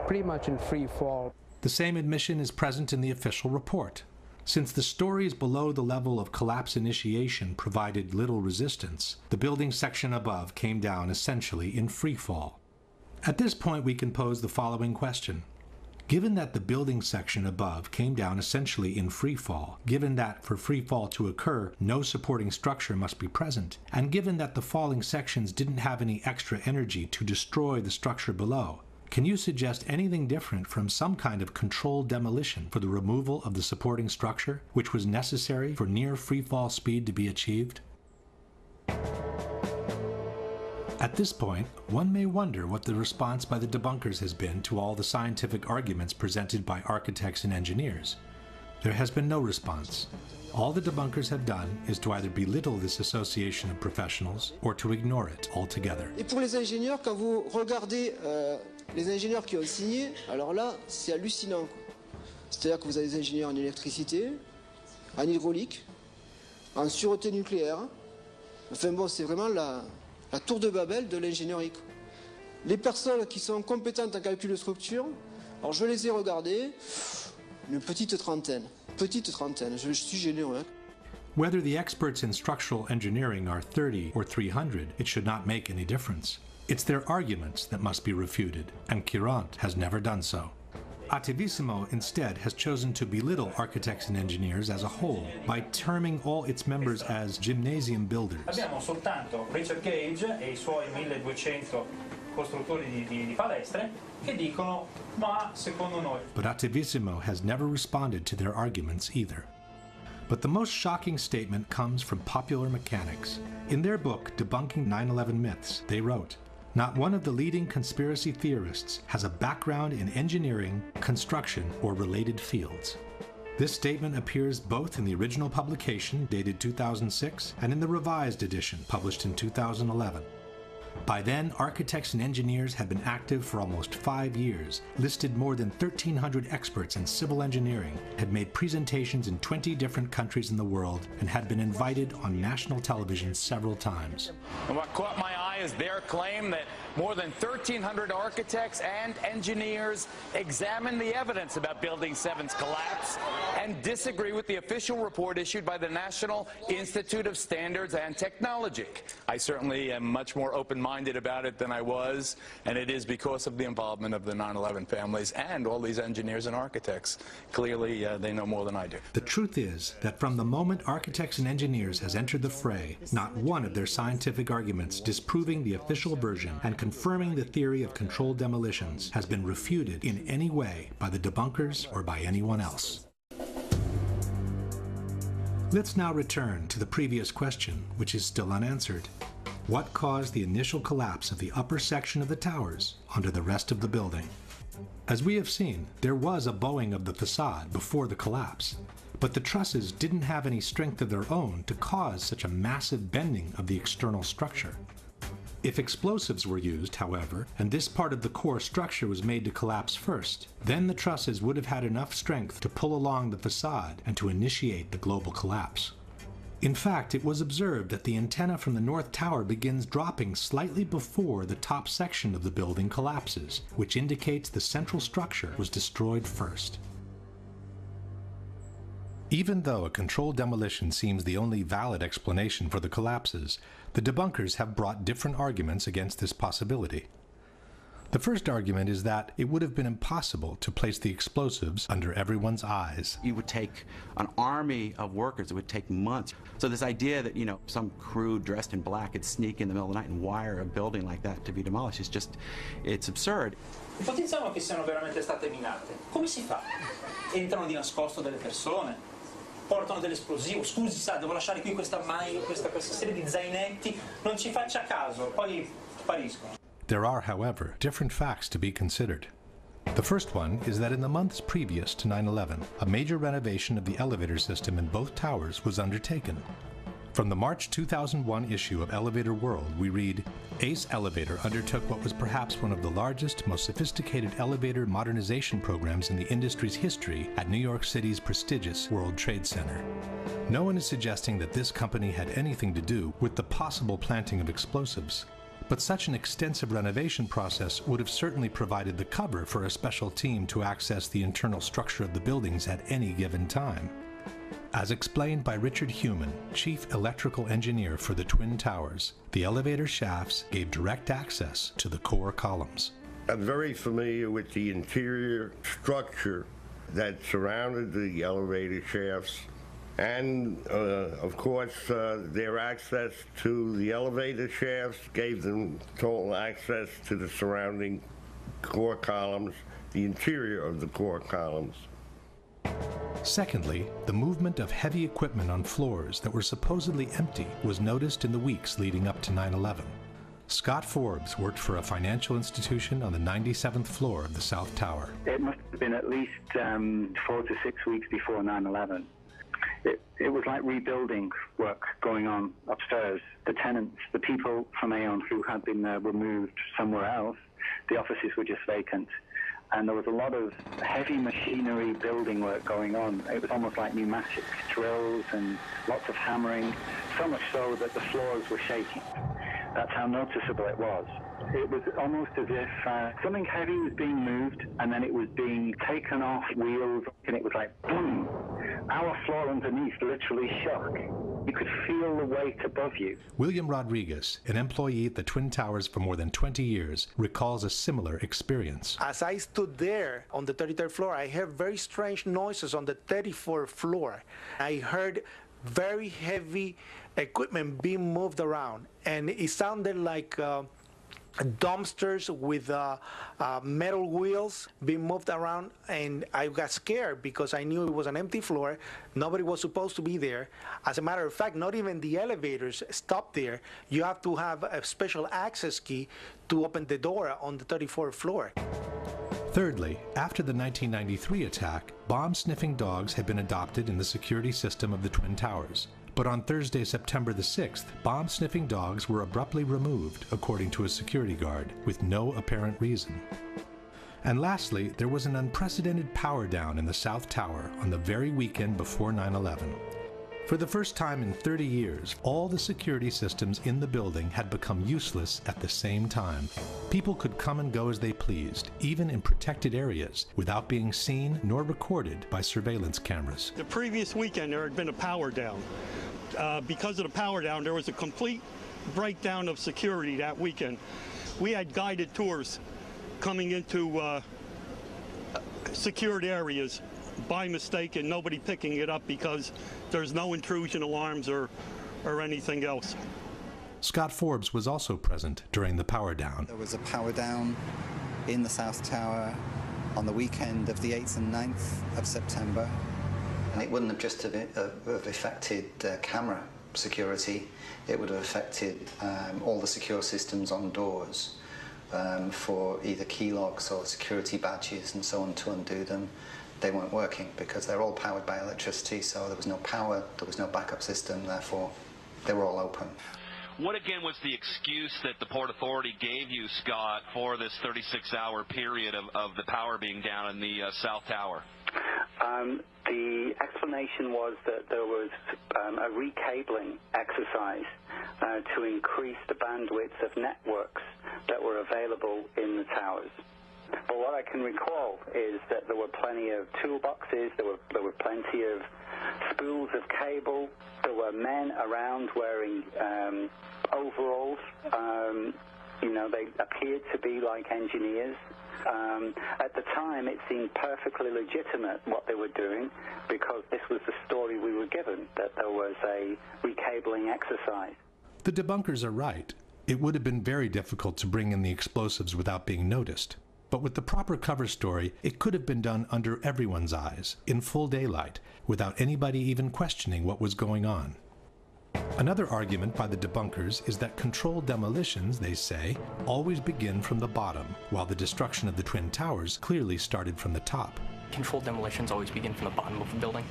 pretty much in free fall. The same admission is present in the official report. Since the stories below the level of collapse initiation provided little resistance, the building section above came down essentially in free fall. At this point, we can pose the following question. Given that the building section above came down essentially in free fall, given that for free fall to occur, no supporting structure must be present, and given that the falling sections didn't have any extra energy to destroy the structure below, can you suggest anything different from some kind of controlled demolition for the removal of the supporting structure, which was necessary for near free fall speed to be achieved? At this point, one may wonder what the response by the debunkers has been to all the scientific arguments presented by architects and engineers. There has been no response. All the debunkers have done is to either belittle this association of professionals or to ignore it altogether. Et pour les ingénieurs, quand vous regardez les ingénieurs qui ont signé, alors là, c'est hallucinant. C'est-à-dire que vous avez des ingénieurs en électricité, en hydraulique, en sûreté nucléaire. Enfin bon, c'est vraiment la tour de Babel de l'ingénierie. Les personnes qui sont compétentes en calcul de structure, alors je les ai regardées, une petite trentaine, je suis généreux. Hein. Whether the experts in structural engineering are 30 or 300, it should not make any difference. It's their arguments that must be refuted, and Courant has never done so. Attivissimo instead has chosen to belittle architects and engineers as a whole by terming all its members as gymnasium builders. Abbiamo soltanto Richard Gage e I suoi 1200 costruttori di palestre che dicono ma secondo noi. But Attivissimo has never responded to their arguments either. But the most shocking statement comes from Popular Mechanics. In their book, Debunking 9/11 Myths, they wrote, "Not one of the leading conspiracy theorists has a background in engineering, construction, or related fields." This statement appears both in the original publication, dated 2006, and in the revised edition, published in 2011. By then, architects and engineers had been active for almost 5 years, listed more than 1,300 experts in civil engineering, had made presentations in 20 different countries in the world, and had been invited on national television several times. And what caught my eye is their claim that more than 1,300 architects and engineers examined the evidence about Building 7's collapse and disagree with the official report issued by the National Institute of Standards and Technology. I certainly am much more open-minded about it than I was, and it is because of the involvement of the 9/11 families and all these engineers and architects. Clearly, they know more than I do. The truth is that from the moment architects and engineers has entered the fray, not one of their scientific arguments disproving the official version and confirming the theory of controlled demolitions has been refuted in any way by the debunkers or by anyone else. Let's now return to the previous question, which is still unanswered. What caused the initial collapse of the upper section of the towers onto the rest of the building? As we have seen, there was a bowing of the facade before the collapse, but the trusses didn't have any strength of their own to cause such a massive bending of the external structure. If explosives were used, however, and this part of the core structure was made to collapse first, then the trusses would have had enough strength to pull along the facade and to initiate the global collapse. In fact, it was observed that the antenna from the North Tower begins dropping slightly before the top section of the building collapses, which indicates the central structure was destroyed first. Even though a controlled demolition seems the only valid explanation for the collapses, the debunkers have brought different arguments against this possibility. The first argument is that it would have been impossible to place the explosives under everyone's eyes. It would take an army of workers. It would take months. So this idea that, some crew dressed in black could sneak in the middle of the night and wire a building like that to be demolished is just, it's absurd. Ipotizziamo che siano veramente state minate. Come si fa? Entrano di nascosto delle persone, portano dell'esplosivo. Scusi, sa, devo lasciare qui questa serie di zainetti. Non ci faccia caso, poi spariscono. There are, however, different facts to be considered. The first one is that in the months previous to 9/11, a major renovation of the elevator system in both towers was undertaken. From the March 2001 issue of Elevator World, we read, Ace Elevator undertook what was perhaps one of the largest, most sophisticated elevator modernization programs in the industry's history at New York City's prestigious World Trade Center. No one is suggesting that this company had anything to do with the possible planting of explosives. But such an extensive renovation process would have certainly provided the cover for a special team to access the internal structure of the buildings at any given time. As explained by Richard Heumann, Chief Electrical Engineer for the Twin Towers, the elevator shafts gave direct access to the core columns. I'm very familiar with the interior structure that surrounded the elevator shafts. And, of course, their access to the elevator shafts gave them total access to the surrounding core columns, the interior of the core columns. Secondly, the movement of heavy equipment on floors that were supposedly empty was noticed in the weeks leading up to 9/11. Scott Forbes worked for a financial institution on the 97th floor of the South Tower. It must have been at least 4 to 6 weeks before 9/11. It was like rebuilding work going on upstairs. The tenants, the people from Aon who had been were moved somewhere else, the offices were just vacant. And there was a lot of heavy machinery building work going on. It was almost like pneumatic drills and lots of hammering, so much so that the floors were shaking. That's how noticeable it was. It was almost as if something heavy was being moved and then it was being taken off wheels, and it was like, boom. Our floor underneath literally shook. You could feel the weight above you. William Rodriguez, an employee at the Twin Towers for more than 20 years, recalls a similar experience. As I stood there on the 33rd floor, I heard very strange noises on the 34th floor. I heard very heavy equipment being moved around, and it sounded like dumpsters with metal wheels being moved around, and I got scared because I knew it was an empty floor. Nobody was supposed to be there. As a matter of fact, not even the elevators stopped there. You have to have a special access key to open the door on the 34th floor. Thirdly, after the 1993 attack, bomb-sniffing dogs had been adopted in the security system of the Twin Towers. But on Thursday, September the 6th, bomb-sniffing dogs were abruptly removed, according to a security guard, with no apparent reason. And lastly, there was an unprecedented power down in the South Tower on the very weekend before 9/11. For the first time in 30 years, all the security systems in the building had become useless at the same time. People could come and go as they pleased, even in protected areas, without being seen nor recorded by surveillance cameras. The previous weekend, there had been a power down. Because of the power down, there was a complete breakdown of security that weekend. We had guided tours coming into secured areas by mistake and nobody picking it up because there's no intrusion alarms or anything else. Scott Forbes was also present during the power down. There was a power down in the South Tower on the weekend of the 8th and 9th of September. And it wouldn't have just have affected camera security, it would have affected all the secure systems on doors for either key locks or security badges and so on to undo them. They weren't working because they're all powered by electricity, so there was no power, there was no backup system, therefore they were all open. What again was the excuse that the Port Authority gave you, Scott, for this 36-hour period of the power being down in the South Tower? The explanation was that there was a recabling exercise to increase the bandwidth of networks that were available in the towers. But what I can recall is that there were plenty of toolboxes, there were plenty of spools of cable. There were men around wearing overalls. They appeared to be like engineers. At the time, it seemed perfectly legitimate what they were doing because this was the story we were given, that there was a recabling exercise. The debunkers are right. It would have been very difficult to bring in the explosives without being noticed. But with the proper cover story, it could have been done under everyone's eyes, in full daylight, without anybody even questioning what was going on. Another argument by the debunkers is that controlled demolitions, they say, always begin from the bottom, while the destruction of the Twin Towers clearly started from the top. Controlled demolitions always begin from the bottom of a building.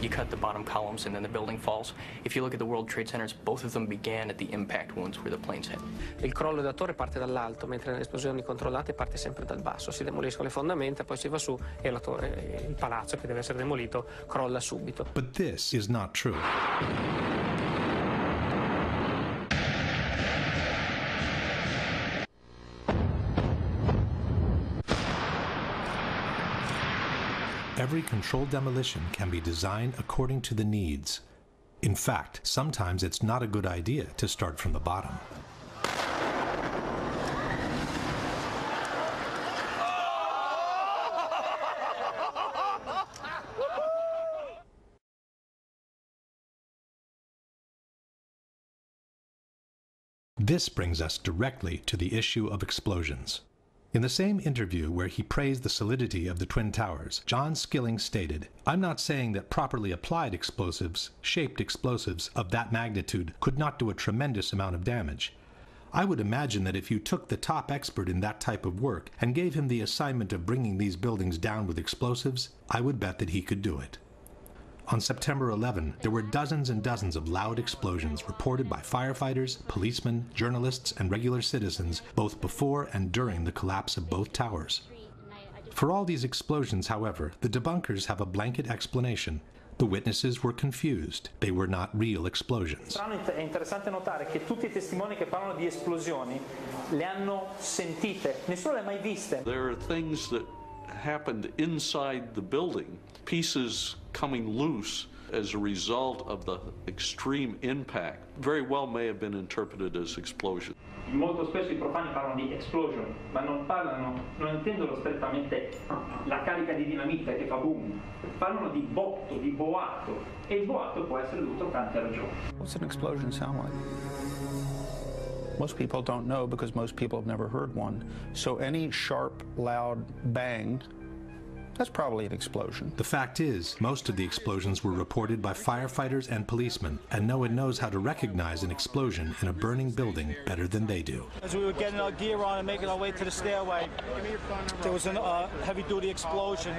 You cut the bottom columns and then the building falls. If you look at the World Trade Centers, both of them began at the impact wounds where the planes hit. Il crollo da torre parte dall'alto, mentre nelle esplosioni controllate parte sempre dal basso. Si demoliscono le fondamenta, poi si va su e la torre, il palazzo che deve essere demolito, crolla subito. But this is not true. Every controlled demolition can be designed according to the needs. In fact, sometimes it's not a good idea to start from the bottom. This brings us directly to the issue of explosions. In the same interview where he praised the solidity of the Twin Towers, John Skilling stated, "I'm not saying that properly applied explosives, shaped explosives of that magnitude could not do a tremendous amount of damage. I would imagine that if you took the top expert in that type of work and gave him the assignment of bringing these buildings down with explosives, I would bet that he could do it." On September 11, there were dozens and dozens of loud explosions reported by firefighters, policemen, journalists, and regular citizens, both before and during the collapse of both towers. For all these explosions, however, the debunkers have a blanket explanation. The witnesses were confused. They were not real explosions. È interessante notare che tutti i testimoni che parlano di esplosioni le hanno sentite, nessuno le ha mai viste. There are things that happened inside the building, pieces coming loose as a result of the extreme impact, very well may have been interpreted as explosion. Molto spesso I profani parlano di explosion, ma non intendono strettamente la carica di dinamite che fa boom, parlano di botto, di boato, e il boato può essere dovuto a tante ragioni. What's an explosion sound like? Most people don't know because most people have never heard one. So any sharp, loud bang, that's probably an explosion. The fact is, most of the explosions were reported by firefighters and policemen, and no one knows how to recognize an explosion in a burning building better than they do. As we were getting our gear on and making our way to the stairway, there was a heavy-duty explosion.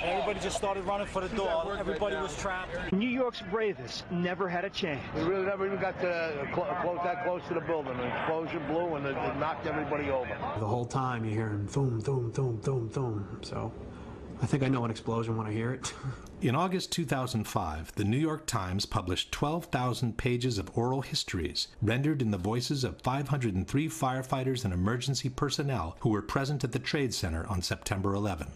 Everybody just started running for the door. Everybody was trapped. New York's bravest never had a chance. We really never even got that close to the building. An explosion blew and it knocked everybody over. The whole time you're hearing boom, boom, boom, boom, boom. So I think I know an explosion when I hear it. In August 2005, the New York Times published 12,000 pages of oral histories rendered in the voices of 503 firefighters and emergency personnel who were present at the Trade Center on September 11.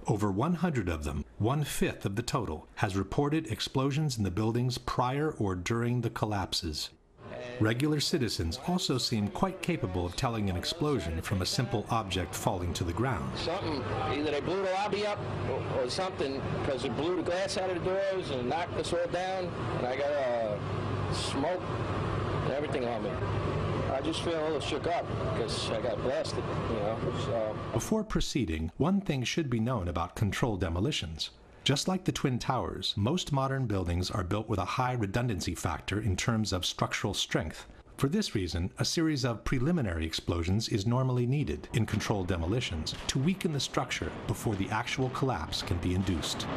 Over 100 of them, 1/5 of the total, has reported explosions in the buildings prior or during the collapses. Regular citizens also seem quite capable of telling an explosion from a simple object falling to the ground. Something, either they blew the lobby up or something, because it blew the glass out of the doors and knocked us all down, and I got smoke and everything on me. I just feel a little shook up because I got blasted, so. Before proceeding, one thing should be known about controlled demolitions. Just like the Twin Towers, most modern buildings are built with a high redundancy factor in terms of structural strength. For this reason, a series of preliminary explosions is normally needed in controlled demolitions to weaken the structure before the actual collapse can be induced.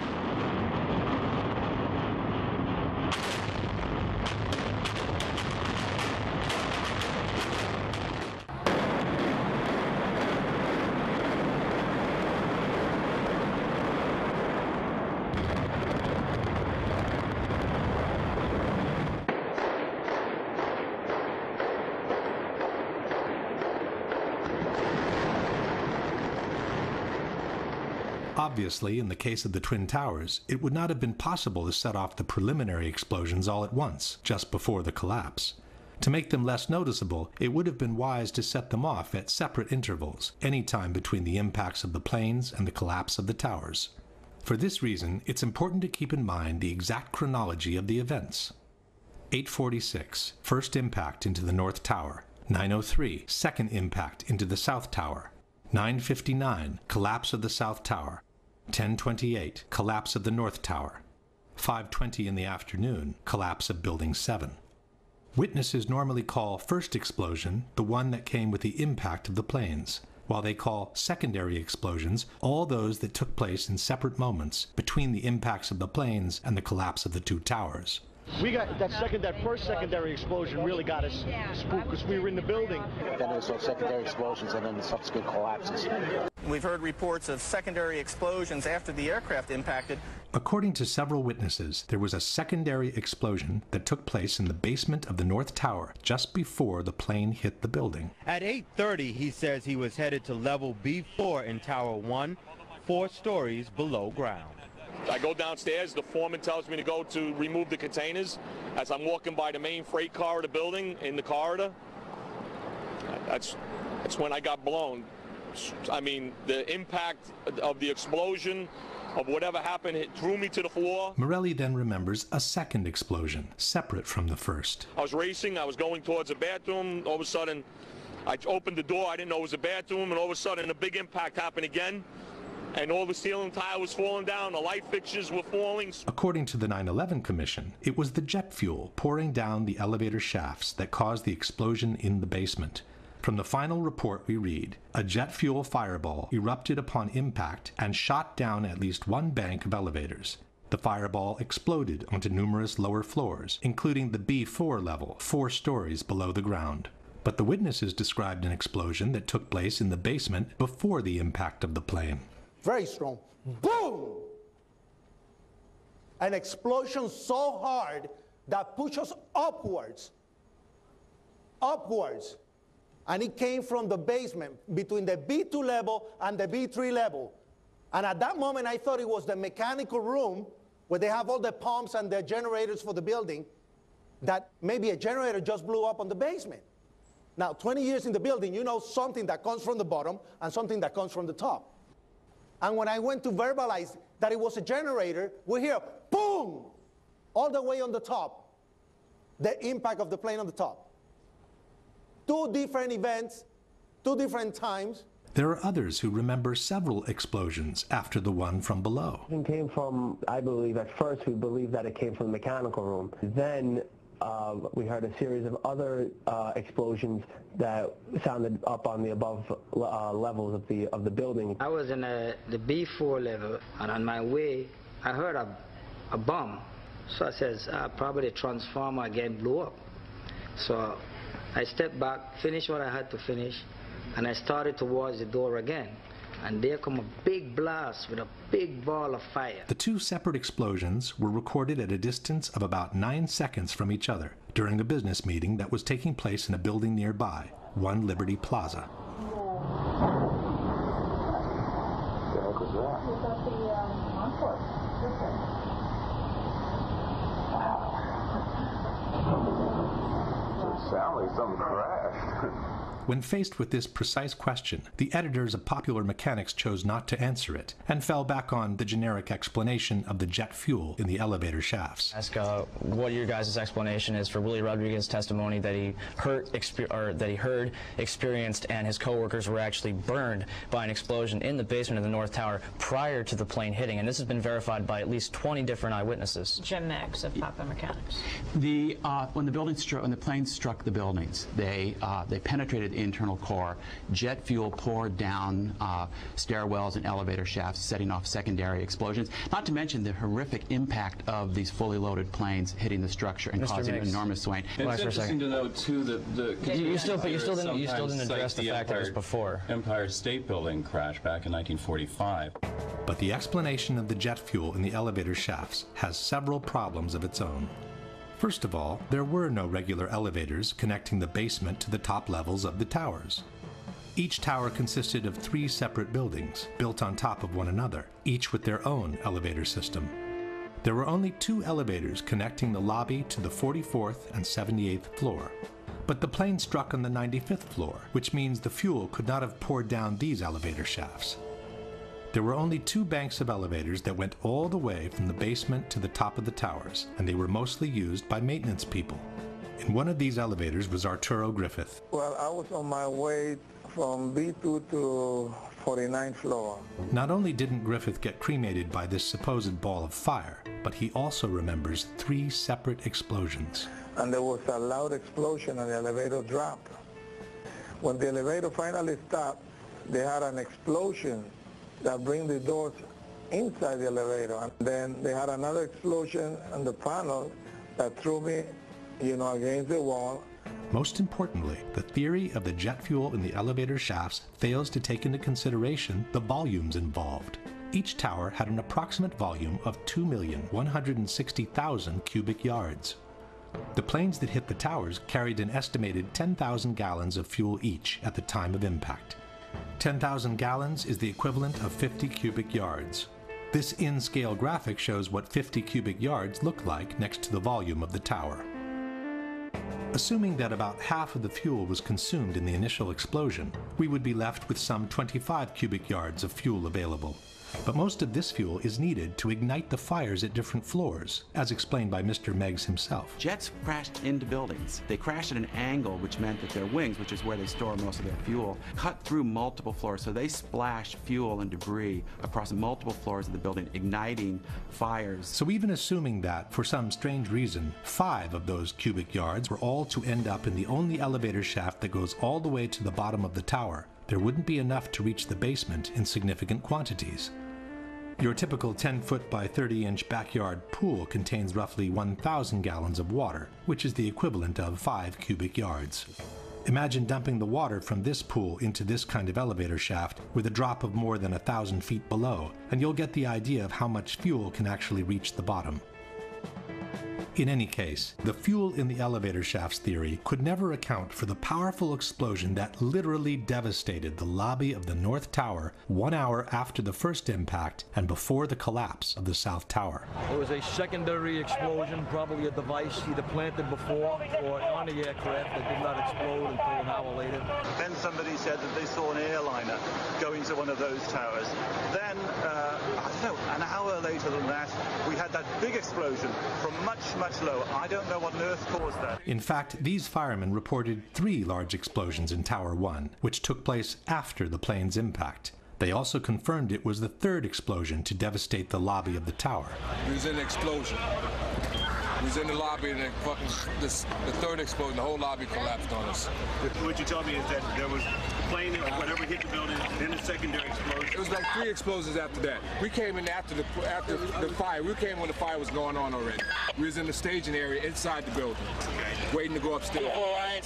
Obviously, in the case of the Twin Towers, it would not have been possible to set off the preliminary explosions all at once, just before the collapse. To make them less noticeable, it would have been wise to set them off at separate intervals, any time between the impacts of the planes and the collapse of the towers. For this reason, it's important to keep in mind the exact chronology of the events. 8:46, first impact into the North Tower. 9:03, second impact into the South Tower. 9:59, collapse of the South Tower. 10:28, collapse of the North Tower. 5:20 in the afternoon, collapse of Building 7. Witnesses normally call first explosion the one that came with the impact of the planes, while they call secondary explosions all those that took place in separate moments between the impacts of the planes and the collapse of the two towers. We got that first secondary explosion really got us spooked because we were in the building. Then there was those secondary explosions and then the subsequent collapses. We've heard reports of secondary explosions after the aircraft impacted. According to several witnesses, there was a secondary explosion that took place in the basement of the North Tower just before the plane hit the building. At 8:30, he says he was headed to level B4 in Tower 1, 4 stories below ground. I go downstairs, the foreman tells me to go to remove the containers. As I'm walking by the main freight car of the building in the corridor, that's when I got blown. I mean, the impact of the explosion, of whatever happened, it threw me to the floor. Morelli then remembers a second explosion, separate from the first. I was racing, I was going towards a bathroom. All of a sudden, I opened the door, I didn't know it was a bathroom, and all of a sudden a big impact happened again. And all the ceiling tile was falling down, the light fixtures were falling. According to the 9/11 Commission, it was the jet fuel pouring down the elevator shafts that caused the explosion in the basement. From the final report we read, a jet fuel fireball erupted upon impact and shot down at least one bank of elevators. The fireball exploded onto numerous lower floors, including the B4 level, 4 stories below the ground. But the witnesses described an explosion that took place in the basement before the impact of the plane. Very strong. Boom! An explosion so hard that pushed us upwards. Upwards. And it came from the basement between the B2 level and the B3 level. And at that moment, I thought it was the mechanical room where they have all the pumps and the generators for the building, that maybe a generator just blew up on the basement. Now, 20 years in the building, you know something that comes from the bottom and something that comes from the top. And when I went to verbalize that it was a generator, we hear, boom, all the way on the top, the impact of the plane on the top. 2 different events, 2 different times. There are others who remember several explosions after the one from below. It came from, I believe, at first we believed that it came from the mechanical room. Then we heard a series of other explosions that sounded up on the above levels of the building. I was in the B4 level, and on my way, I heard a bomb. So I says, probably the transformer again blew up. So I stepped back, finished what I had to finish, and I started towards the door again. And there come a big blast with a big ball of fire. The 2 separate explosions were recorded at a distance of about 9 seconds from each other during a business meeting that was taking place in a building nearby, 1 Liberty Plaza. It sounded like something crashed. When faced with this precise question, the editors of Popular Mechanics chose not to answer it, and fell back on the generic explanation of the jet fuel in the elevator shafts. Ask what your guys' explanation is for Willie Rodriguez's testimony that he heard, experienced, and his coworkers were actually burned by an explosion in the basement of the North Tower prior to the plane hitting, and this has been verified by at least 20 different eyewitnesses. Jim Meggs of Popular Mechanics. When the planes struck the buildings, they penetrated the internal core. Jet fuel poured down stairwells and elevator shafts, setting off secondary explosions. Not to mention the horrific impact of these fully loaded planes hitting the structure and causing an enormous swaying. It's interesting to note too that you still didn't address the fact that it was before Empire State Building crash back in 1945. But the explanation of the jet fuel in the elevator shafts has several problems of its own. First of all, there were no regular elevators connecting the basement to the top levels of the towers. Each tower consisted of 3 separate buildings, built on top of one another, each with their own elevator system. There were only 2 elevators connecting the lobby to the 44th and 78th floor. But the plane struck on the 95th floor, which means the fuel could not have poured down these elevator shafts. There were only 2 banks of elevators that went all the way from the basement to the top of the towers, and they were mostly used by maintenance people. In one of these elevators was Arturo Griffith. Well, I was on my way from B2 to 49th floor. Not only didn't Griffith get cremated by this supposed ball of fire, but he also remembers 3 separate explosions. And there was a loud explosion and the elevator dropped. When the elevator finally stopped, they had an explosion that bring the doors inside the elevator. And then they had another explosion on the panel that threw me, against the wall. Most importantly, the theory of the jet fuel in the elevator shafts fails to take into consideration the volumes involved. Each tower had an approximate volume of 2,160,000 cubic yards. The planes that hit the towers carried an estimated 10,000 gallons of fuel each at the time of impact. 10,000 gallons is the equivalent of 50 cubic yards. This in-scale graphic shows what 50 cubic yards look like next to the volume of the tower. Assuming that about half of the fuel was consumed in the initial explosion, we would be left with some 25 cubic yards of fuel available. But most of this fuel is needed to ignite the fires at different floors, as explained by Mr. Meggs himself. Jets crashed into buildings. They crashed at an angle, which meant that their wings, which is where they store most of their fuel, cut through multiple floors. So they splashed fuel and debris across multiple floors of the building, igniting fires. So even assuming that, for some strange reason, 5 of those cubic yards were all to end up in the only elevator shaft that goes all the way to the bottom of the tower, there wouldn't be enough to reach the basement in significant quantities. Your typical 10-foot by 30-inch backyard pool contains roughly 1,000 gallons of water, which is the equivalent of 5 cubic yards. Imagine dumping the water from this pool into this kind of elevator shaft with a drop of more than 1,000 feet below, and you'll get the idea of how much fuel can actually reach the bottom. In any case, the fuel in the elevator shafts theory could never account for the powerful explosion that literally devastated the lobby of the North Tower 1 hour after the first impact and before the collapse of the South Tower. It was a secondary explosion, probably a device either planted before or on the aircraft that did not explode until an hour later. Then somebody said that they saw an airliner go into one of those towers. Then, an hour later than that, we had that big explosion from much lower. I don't know what on earth caused that. In fact, these firemen reported 3 large explosions in Tower 1, which took place after the plane's impact. They also confirmed it was the 3rd explosion to devastate the lobby of the tower. It was an explosion. We was in the lobby and the 3rd explosion, the whole lobby collapsed on us. What you told me is that there was a plane, whatever hit the building, then a secondary explosion. It was like 3 explosions after that. We came in after the fire. We came when the fire was going on already. We was in the staging area inside the building, waiting to go upstairs.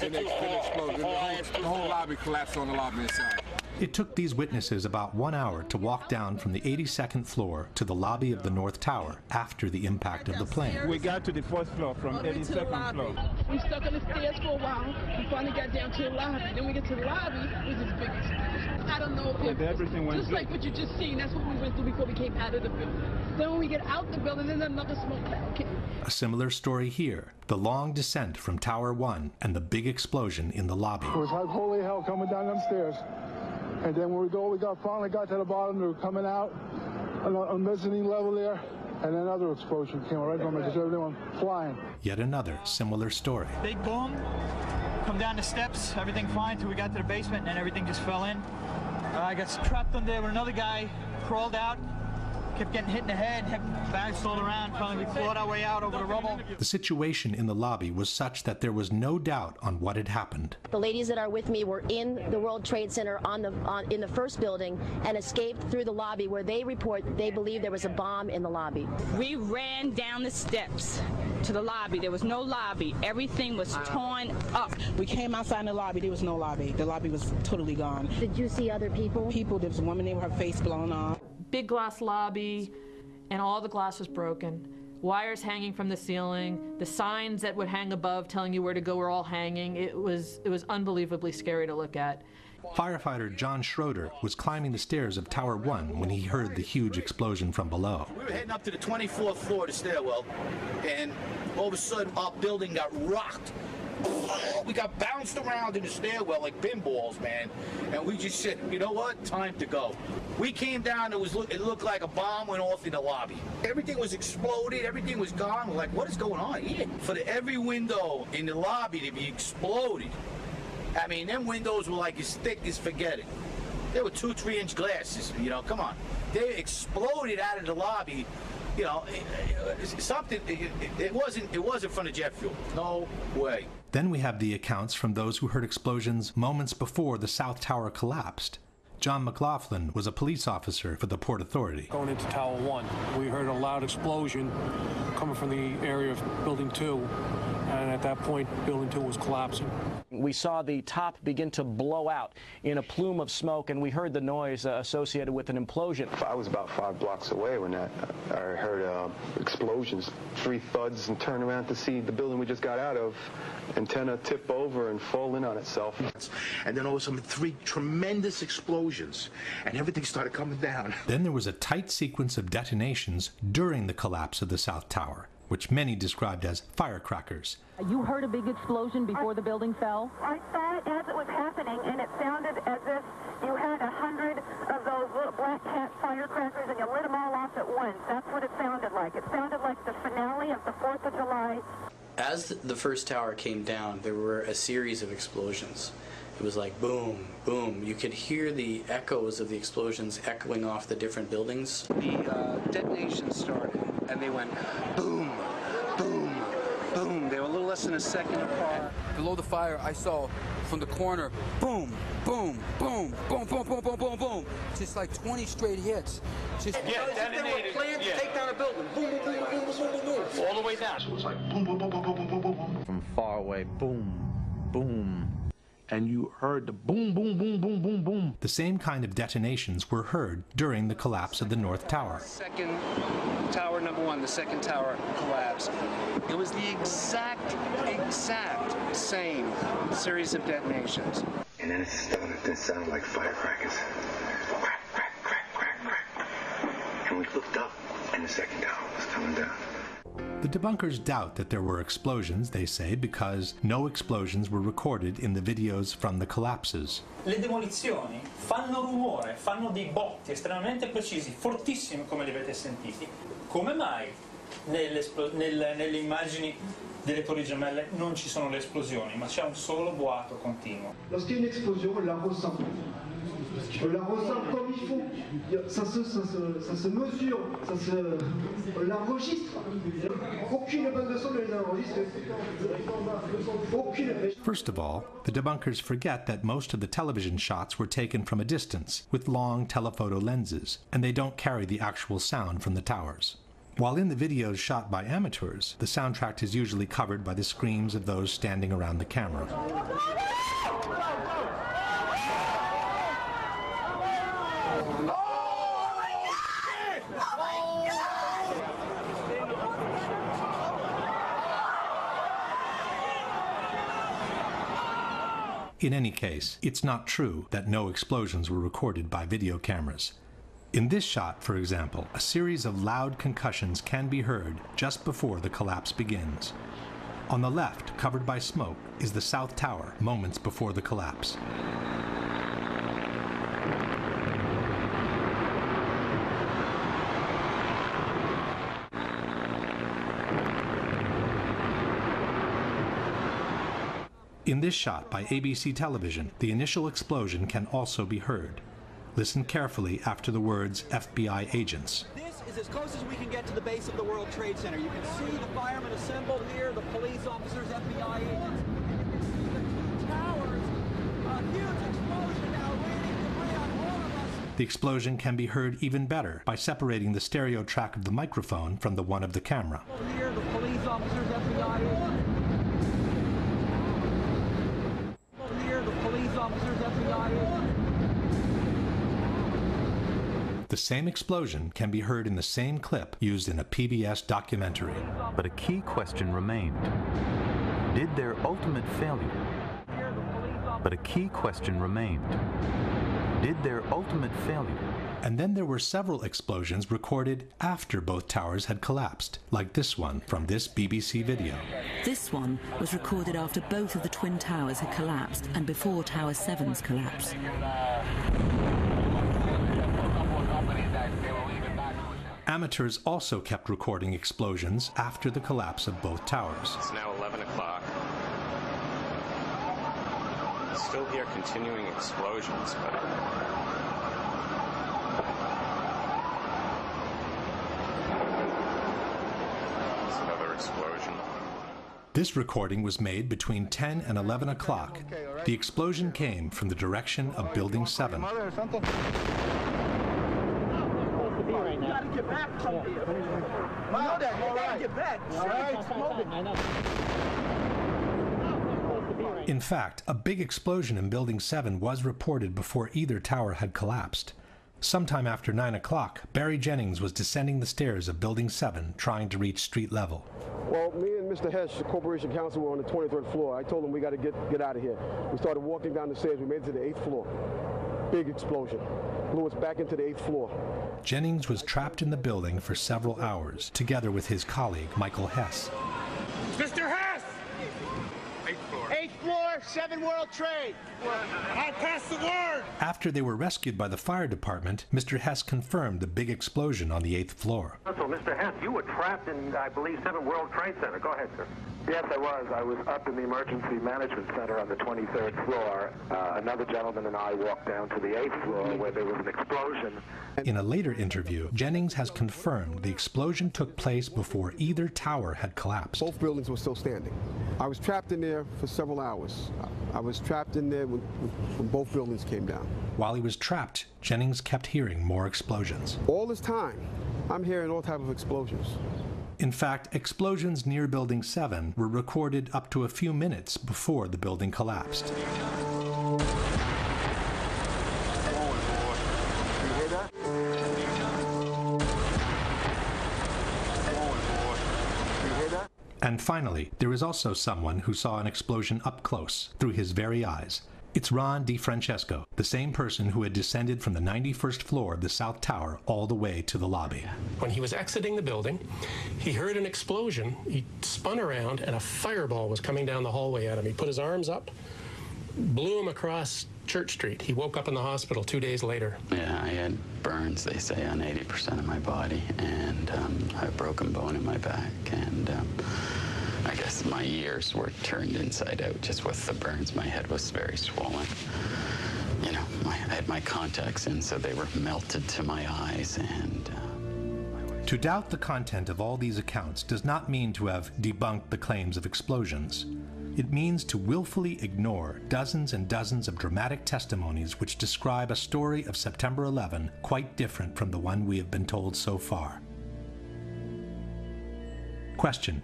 Then it exploded. The whole lobby collapsed on the lobby inside. It took these witnesses about 1 hour to walk down from the 82nd floor to the lobby of the North Tower after the impact of the plane. We got to the 4th floor from 82nd floor. We stuck on the stairs for a while. We finally got down to the lobby. Then we get to the lobby, it was this big explosion. I don't know if everything went just like what you just seen, that's what we went through before we came out of the building. Then when we get out the building, then another smoke cloud came. A similar story here, the long descent from Tower 1 and the big explosion in the lobby. It was like holy hell coming down them stairs. And then when we finally got to the bottom, we were coming out on the mezzanine level there, and another explosion came right from it, just everyone flying. Yet another similar story. Big boom, come down the steps, everything fine till we got to the basement, and then everything just fell in. I got trapped on there with another guy, crawled out, kept getting hit in the head, bounced all around, finally we clawed our way out over the rubble. The situation in the lobby was such that there was no doubt on what had happened. The ladies that are with me were in the World Trade Center in the first building and escaped through the lobby where they report they believe there was a bomb in the lobby. We ran down the steps to the lobby. There was no lobby. Everything was torn up. We came outside in the lobby. There was no lobby. The lobby was totally gone. Did you see other people? There was a woman there with her face blown off. Big glass lobby, and all the glass was broken. Wires hanging from the ceiling, the signs that would hang above telling you where to go were all hanging. It was unbelievably scary to look at. Firefighter John Schroeder was climbing the stairs of Tower 1 when he heard the huge explosion from below. We were heading up to the 24th floor of the stairwell, and all of a sudden our building got rocked. We got bounced around in the stairwell like pinballs, man. And we just said, you know what? Time to go. We came down, it looked like a bomb went off in the lobby. Everything was exploded, everything was gone. We're like, what is going on here? For every window in the lobby to be exploded. I mean, them windows were like as thick as forget it. They were 2-3 inch glasses, you know, come on. They exploded out of the lobby. You know, it wasn't from the jet fuel. No way. Then we have the accounts from those who heard explosions moments before the South Tower collapsed. John McLaughlin was a police officer for the Port Authority. Going into Tower 1, we heard a loud explosion coming from the area of Building 2, and at that point, Building 2 was collapsing. We saw the top begin to blow out in a plume of smoke, and we heard the noise associated with an implosion. I was about 5 blocks away when I heard explosions, 3 thuds, and turned around to see the building we just got out of, antenna tip over and fall in on itself. And then all of a sudden, 3 tremendous explosions, and everything started coming down. Then there was a tight sequence of detonations during the collapse of the South Tower, which many described as firecrackers. You heard a big explosion before the building fell? I saw it as it was happening, and it sounded as if you had 100 of those little black cat firecrackers and you lit them all off at once. That's what it sounded like. It sounded like the finale of the 4th of July. As the first tower came down, there were a series of explosions. It was like boom, boom. You could hear the echoes of the explosions echoing off the different buildings. The detonations started, and they went boom, boom, boom. They were a little less than a second apart. Below the fire, I saw from the corner, boom, boom, boom, boom, boom, boom, boom, boom, boom. Just like 20 straight hits. Just detonated. They were planned to take down a building. Boom, boom, boom, boom, boom, boom, boom. All the way down. So it was like boom, boom, boom, boom, boom, boom, boom, boom. From far away, boom, boom. And you heard the boom, boom, boom, boom, boom, boom. The same kind of detonations were heard during the collapse of the North Tower. Second tower, number 1, the second tower collapsed. It was the exact same series of detonations. And then it started to sound like firecrackers. Crack, crack, crack, crack, crack. And we looked up, and the second tower was coming down. The debunkers doubt that there were explosions, they say, because no explosions were recorded in the videos from the collapses. Le demolizioni fanno rumore, fanno dei botti estremamente precisi, fortissimi come li avete sentiti. Come mai nelle immagini delle torri gemelle non ci sono le esplosioni, ma c'è un solo boato continuo? Lorsqu'il y a une explosion, on la ressent. On la ressent comme il faut. Ça se mesure, on l'enregistre. Aucune bande de son ne les enregistre. Aucune. First of all, the debunkers forget that most of the television shots were taken from a distance with long telephoto lenses, and they don't carry the actual sound from the towers. While in the videos shot by amateurs, the soundtrack is usually covered by the screams of those standing around the camera. In any case, it's not true that no explosions were recorded by video cameras. In this shot, for example, a series of loud concussions can be heard just before the collapse begins. On the left, covered by smoke, is the South Tower moments before the collapse. In this shot by ABC television, the initial explosion can also be heard. Listen carefully after the words FBI agents. This is as close as we can get to the base of the World Trade Center. You can see the firemen assembled here, the police officers, FBI agents. Towers, a huge explosion now raining debris on all of us. The explosion can be heard even better by separating the stereo track of the microphone from the one of the camera. Here, the police officers, FBI agents. Here, the police officers, FBI agents. The same explosion can be heard in the same clip used in a PBS documentary. But a key question remained. Did their ultimate failure But a key question remained. Did their ultimate failure... And then there were several explosions recorded after both towers had collapsed, like this one from this BBC video. This one was recorded after both of the twin towers had collapsed and before Tower 7's collapse. Amateurs also kept recording explosions after the collapse of both towers. It's now 11 o'clock. Still hear continuing explosions, but... There's another explosion. This recording was made between 10 and 11 o'clock. The explosion came from the direction of Building 7. Right now. You gotta get back from here. You know that. You gotta get back. All right. In fact, a big explosion in Building 7 was reported before either tower had collapsed. Sometime after 9 o'clock, Barry Jennings was descending the stairs of Building 7, trying to reach street level. Well, me and Mr. Hess, the corporation counsel, were on the 23rd floor. I told him we got to get out of here. We started walking down the stairs. We made it to the 8th floor. Big explosion. Blew us back into the 8th floor. Jennings was trapped in the building for several hours, together with his colleague, Michael Hess. Mr. Hess! 8th floor. 8th floor, 7 World Trade. I passed the word! After they were rescued by the fire department, Mr. Hess confirmed the big explosion on the 8th floor. So, Mr. Hess, you were trapped in, I believe, 7 World Trade Center. Go ahead, sir. Yes, I was. I was up in the emergency management center on the 23rd floor. Another gentleman and I walked down to the 8th floor where there was an explosion. In a later interview, Jennings has confirmed the explosion took place before either tower had collapsed. Both buildings were still standing. I was trapped in there for several hours. I was trapped in there when both buildings came down. While he was trapped, Jennings kept hearing more explosions. All this time, I'm hearing all types of explosions. In fact, explosions near Building 7 were recorded up to a few minutes before the building collapsed. And finally, there is also someone who saw an explosion up close, through his very eyes. It's Ron DiFrancesco, the same person who had descended from the 91st floor of the South Tower all the way to the lobby. When he was exiting the building, he heard an explosion. He spun around, and a fireball was coming down the hallway at him. He put his arms up, blew him across Church Street. He woke up in the hospital 2 days later. Yeah, I had burns, they say, on 80% of my body, and I had a broken bone in my back, and I guess my ears were turned inside out just with the burns. My head was very swollen. You know, I had my contacts in, so they were melted to my eyes, and... To doubt the content of all these accounts does not mean to have debunked the claims of explosions. It means to willfully ignore dozens and dozens of dramatic testimonies which describe a story of September 11 quite different from the one we have been told so far. Question.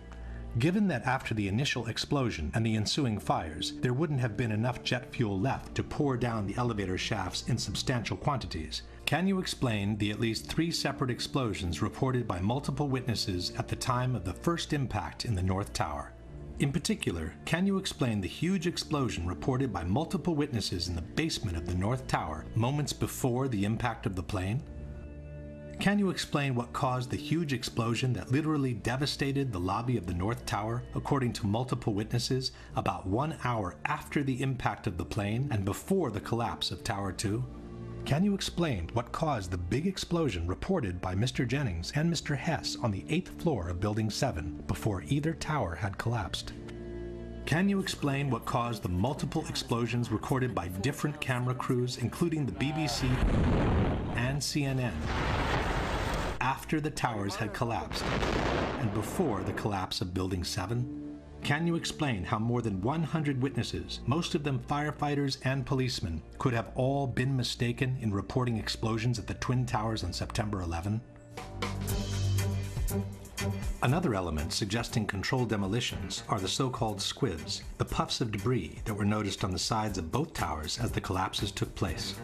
Given that after the initial explosion and the ensuing fires, there wouldn't have been enough jet fuel left to pour down the elevator shafts in substantial quantities, can you explain the at least 3 separate explosions reported by multiple witnesses at the time of the first impact in the North Tower? In particular, can you explain the huge explosion reported by multiple witnesses in the basement of the North Tower moments before the impact of the plane? Can you explain what caused the huge explosion that literally devastated the lobby of the North Tower, according to multiple witnesses, about 1 hour after the impact of the plane and before the collapse of Tower 2? Can you explain what caused the big explosion reported by Mr. Jennings and Mr. Hess on the 8th floor of Building 7 before either tower had collapsed? Can you explain what caused the multiple explosions recorded by different camera crews, including the BBC and CNN, after the towers had collapsed and before the collapse of Building 7? Can you explain how more than 100 witnesses, most of them firefighters and policemen, could have all been mistaken in reporting explosions at the Twin Towers on September 11? Another element suggesting controlled demolitions are the so-called squibs, the puffs of debris that were noticed on the sides of both towers as the collapses took place.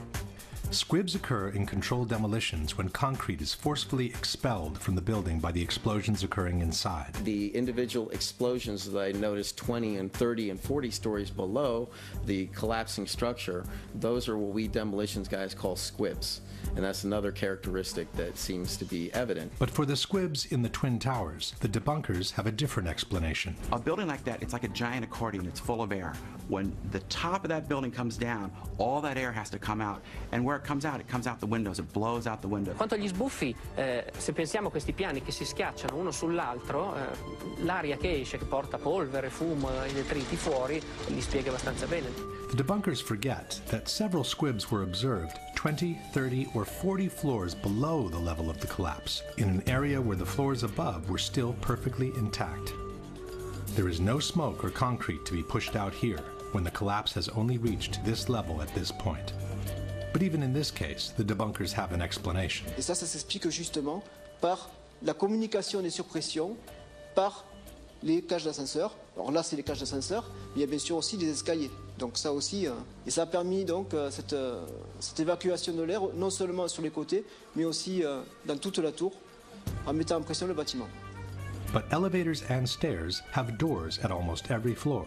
Squibs occur in controlled demolitions when concrete is forcefully expelled from the building by the explosions occurring inside. The individual explosions that I noticed 20 and 30 and 40 stories below the collapsing structure, those are what we demolitions guys call squibs. And that's another characteristic that seems to be evident. But for the squibs in the Twin Towers, the debunkers have a different explanation. A building like that, it's like a giant accordion. It's full of air. When the top of that building comes down, all that air has to come out. And where it comes out the windows. It blows out the windows. Quanto agli sbuffi, se pensiamo a questi piani che si schiacciano uno sull'altro, l'aria che esce, che porta polvere, fumo e detriti fuori, li spiega abbastanza bene. The debunkers forget that several squibs were observed 20, 30, or 40 floors below the level of the collapse, in an area where the floors above were still perfectly intact. There is no smoke or concrete to be pushed out here when the collapse has only reached this level at this point. But even in this case, the debunkers have an explanation. Et ça s'explique justement par la communication des surpressions par les cages d'ascenseur. Alors là, c'est les cages d'ascenseur, mais il y a bien sûr aussi des escaliers. Donc ça aussi, et ça a permis donc cette évacuation de l'air, non seulement sur les côtés, mais aussi dans toute la tour, en mettant en pression le bâtiment. But elevators and stairs have doors at almost every floor.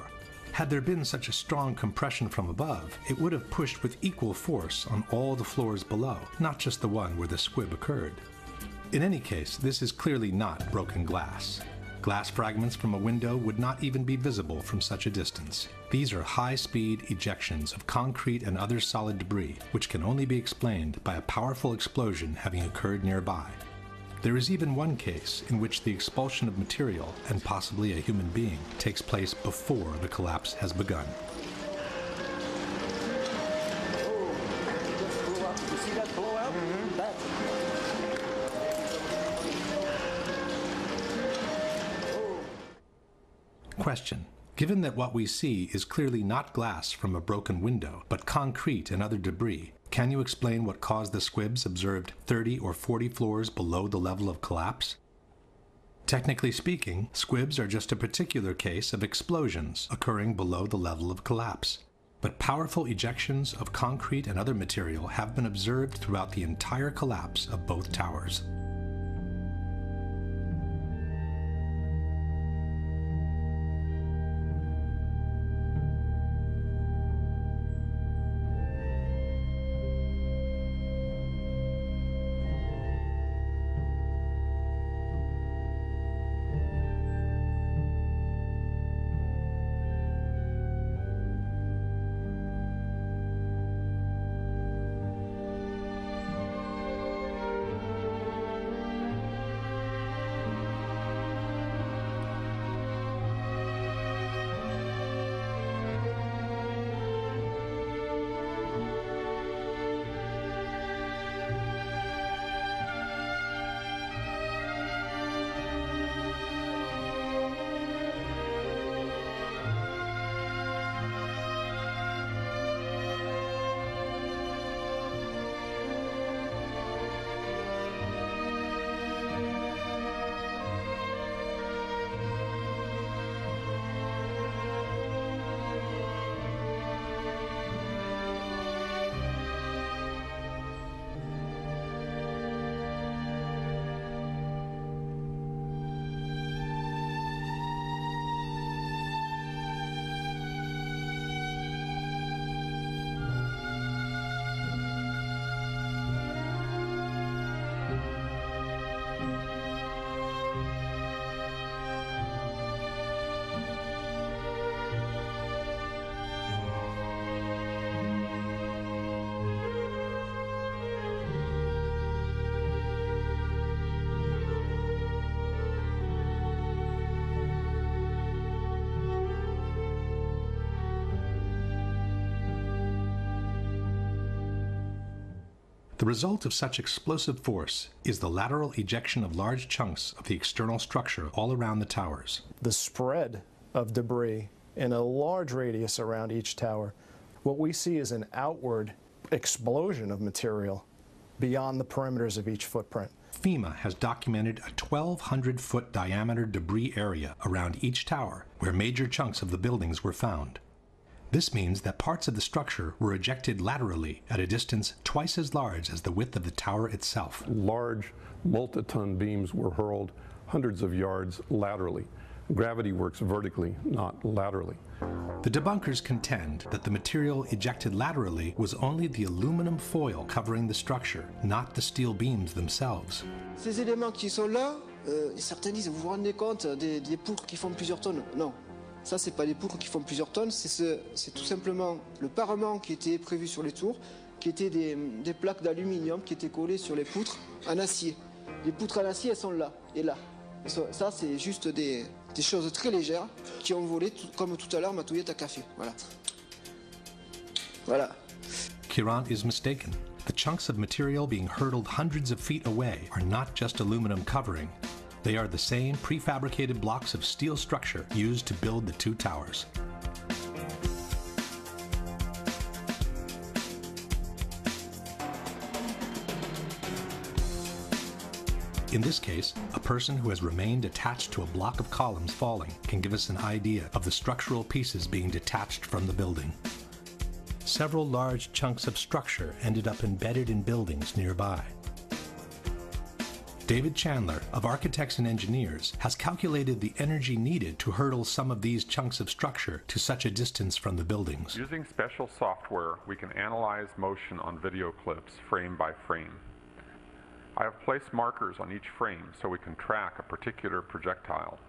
Had there been such a strong compression from above, it would have pushed with equal force on all the floors below, not just the one where the squib occurred. In any case, this is clearly not broken glass. Glass fragments from a window would not even be visible from such a distance. These are high-speed ejections of concrete and other solid debris, which can only be explained by a powerful explosion having occurred nearby. There is even one case in which the expulsion of material, and possibly a human being, takes place before the collapse has begun. You see that blowout? That. Question. Given that what we see is clearly not glass from a broken window, but concrete and other debris, can you explain what caused the squibs observed 30 or 40 floors below the level of collapse? Technically speaking, squibs are just a particular case of explosions occurring below the level of collapse. But powerful ejections of concrete and other material have been observed throughout the entire collapse of both towers. The result of such explosive force is the lateral ejection of large chunks of the external structure all around the towers. The spread of debris in a large radius around each tower, what we see is an outward explosion of material beyond the perimeters of each footprint. FEMA has documented a 1,200-foot diameter debris area around each tower where major chunks of the buildings were found. This means that parts of the structure were ejected laterally at a distance twice as large as the width of the tower itself. Large multi-ton beams were hurled hundreds of yards laterally. Gravity works vertically, not laterally. The debunkers contend that the material ejected laterally was only the aluminum foil covering the structure, not the steel beams themselves. Ces éléments qui sont là, certains disent, vous vous rendez compte des poutres qui font plusieurs tonnes? Non, ça c'est pas des poutres qui font plusieurs tonnes, c'est tout simplement le parement qui était prévu sur les tours, qui étaient des plaques d'aluminium qui étaient collées sur les poutres en acier. Les poutres en acier, elles sont là et là. Ça, c'est juste des choses très légères qui ont volé, comme tout à l'heure, ma touillette à café. Voilà. Voilà. Kiran is mistaken. The chunks of material being hurled hundreds of feet away are not just aluminum covering. They are the same prefabricated blocks of steel structure used to build the two towers. In this case, a person who has remained attached to a block of columns falling can give us an idea of the structural pieces being detached from the building. Several large chunks of structure ended up embedded in buildings nearby. David Chandler of Architects and Engineers has calculated the energy needed to hurtle some of these chunks of structure to such a distance from the buildings. Using special software, we can analyze motion on video clips frame by frame. I have placed markers on each frame so we can track a particular projectile.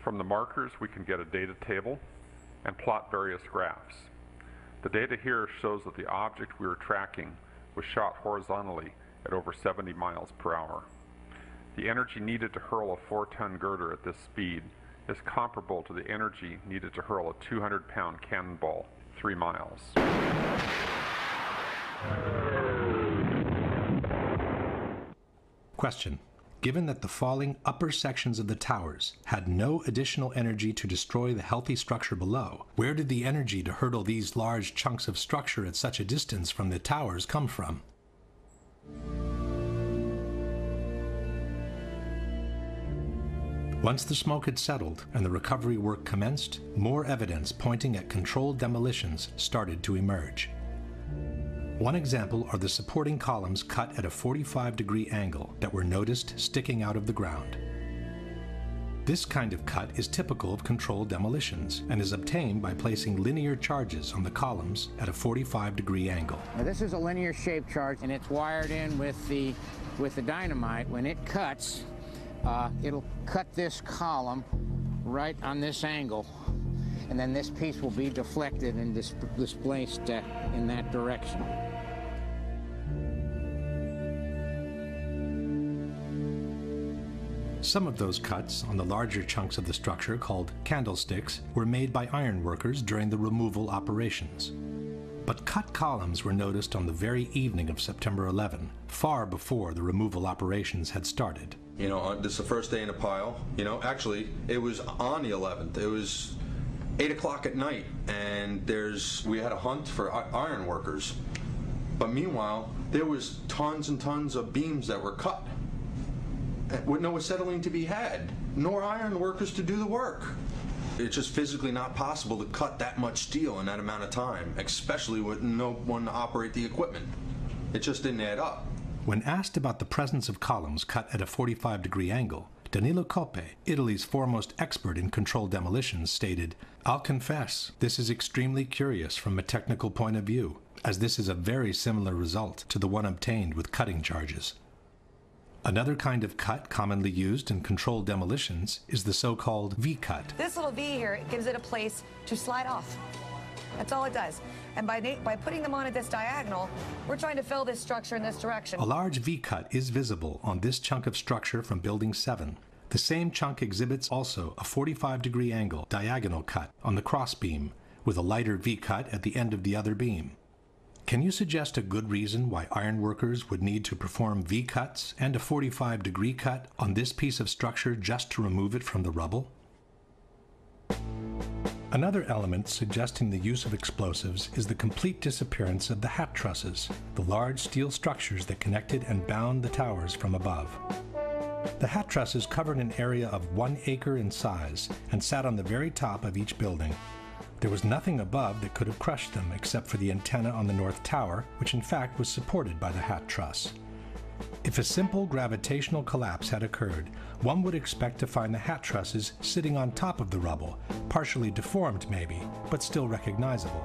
From the markers, we can get a data table and plot various graphs. The data here shows that the object we were tracking was shot horizontally at over 70 miles per hour. The energy needed to hurl a 4-ton girder at this speed is comparable to the energy needed to hurl a 200-pound cannonball 3 miles. Question. Given that the falling upper sections of the towers had no additional energy to destroy the healthy structure below, where did the energy to hurtle these large chunks of structure at such a distance from the towers come from? Once the smoke had settled and the recovery work commenced, more evidence pointing at controlled demolitions started to emerge. One example are the supporting columns cut at a 45-degree angle that were noticed sticking out of the ground. This kind of cut is typical of controlled demolitions and is obtained by placing linear charges on the columns at a 45-degree angle. Now this is a linear shaped charge and it's wired in with the dynamite. When it cuts, it'll cut this column right on this angle, and then this piece will be deflected and displaced in that direction. Some of those cuts on the larger chunks of the structure, called candlesticks, were made by iron workers during the removal operations. But cut columns were noticed on the very evening of September 11, far before the removal operations had started. You know, this is the first day in a pile. You know, actually, it was on the 11th. It was 8 o'clock at night, and we had a hunt for iron workers. But meanwhile, there was tons and tons of beams that were cut, with no acetylene to be had, nor iron workers to do the work. It's just physically not possible to cut that much steel in that amount of time, especially with no one to operate the equipment. It just didn't add up. When asked about the presence of columns cut at a 45-degree angle, Danilo Coppe, Italy's foremost expert in controlled demolitions, stated, "I'll confess, this is extremely curious from a technical point of view, as this is a very similar result to the one obtained with cutting charges." Another kind of cut commonly used in controlled demolitions is the so-called V-cut. This little V here, it gives it a place to slide off. That's all it does. And by putting them on at this diagonal, we're trying to fill this structure in this direction. A large V-cut is visible on this chunk of structure from Building 7. The same chunk exhibits also a 45-degree angle diagonal cut on the crossbeam, with a lighter V-cut at the end of the other beam. Can you suggest a good reason why iron workers would need to perform V-cuts and a 45-degree cut on this piece of structure just to remove it from the rubble? Another element suggesting the use of explosives is the complete disappearance of the hat trusses, the large steel structures that connected and bound the towers from above. The hat trusses covered an area of 1 acre in size and sat on the very top of each building. There was nothing above that could have crushed them except for the antenna on the north tower, which in fact was supported by the hat truss. If a simple gravitational collapse had occurred, one would expect to find the hat trusses sitting on top of the rubble, partially deformed maybe, but still recognizable.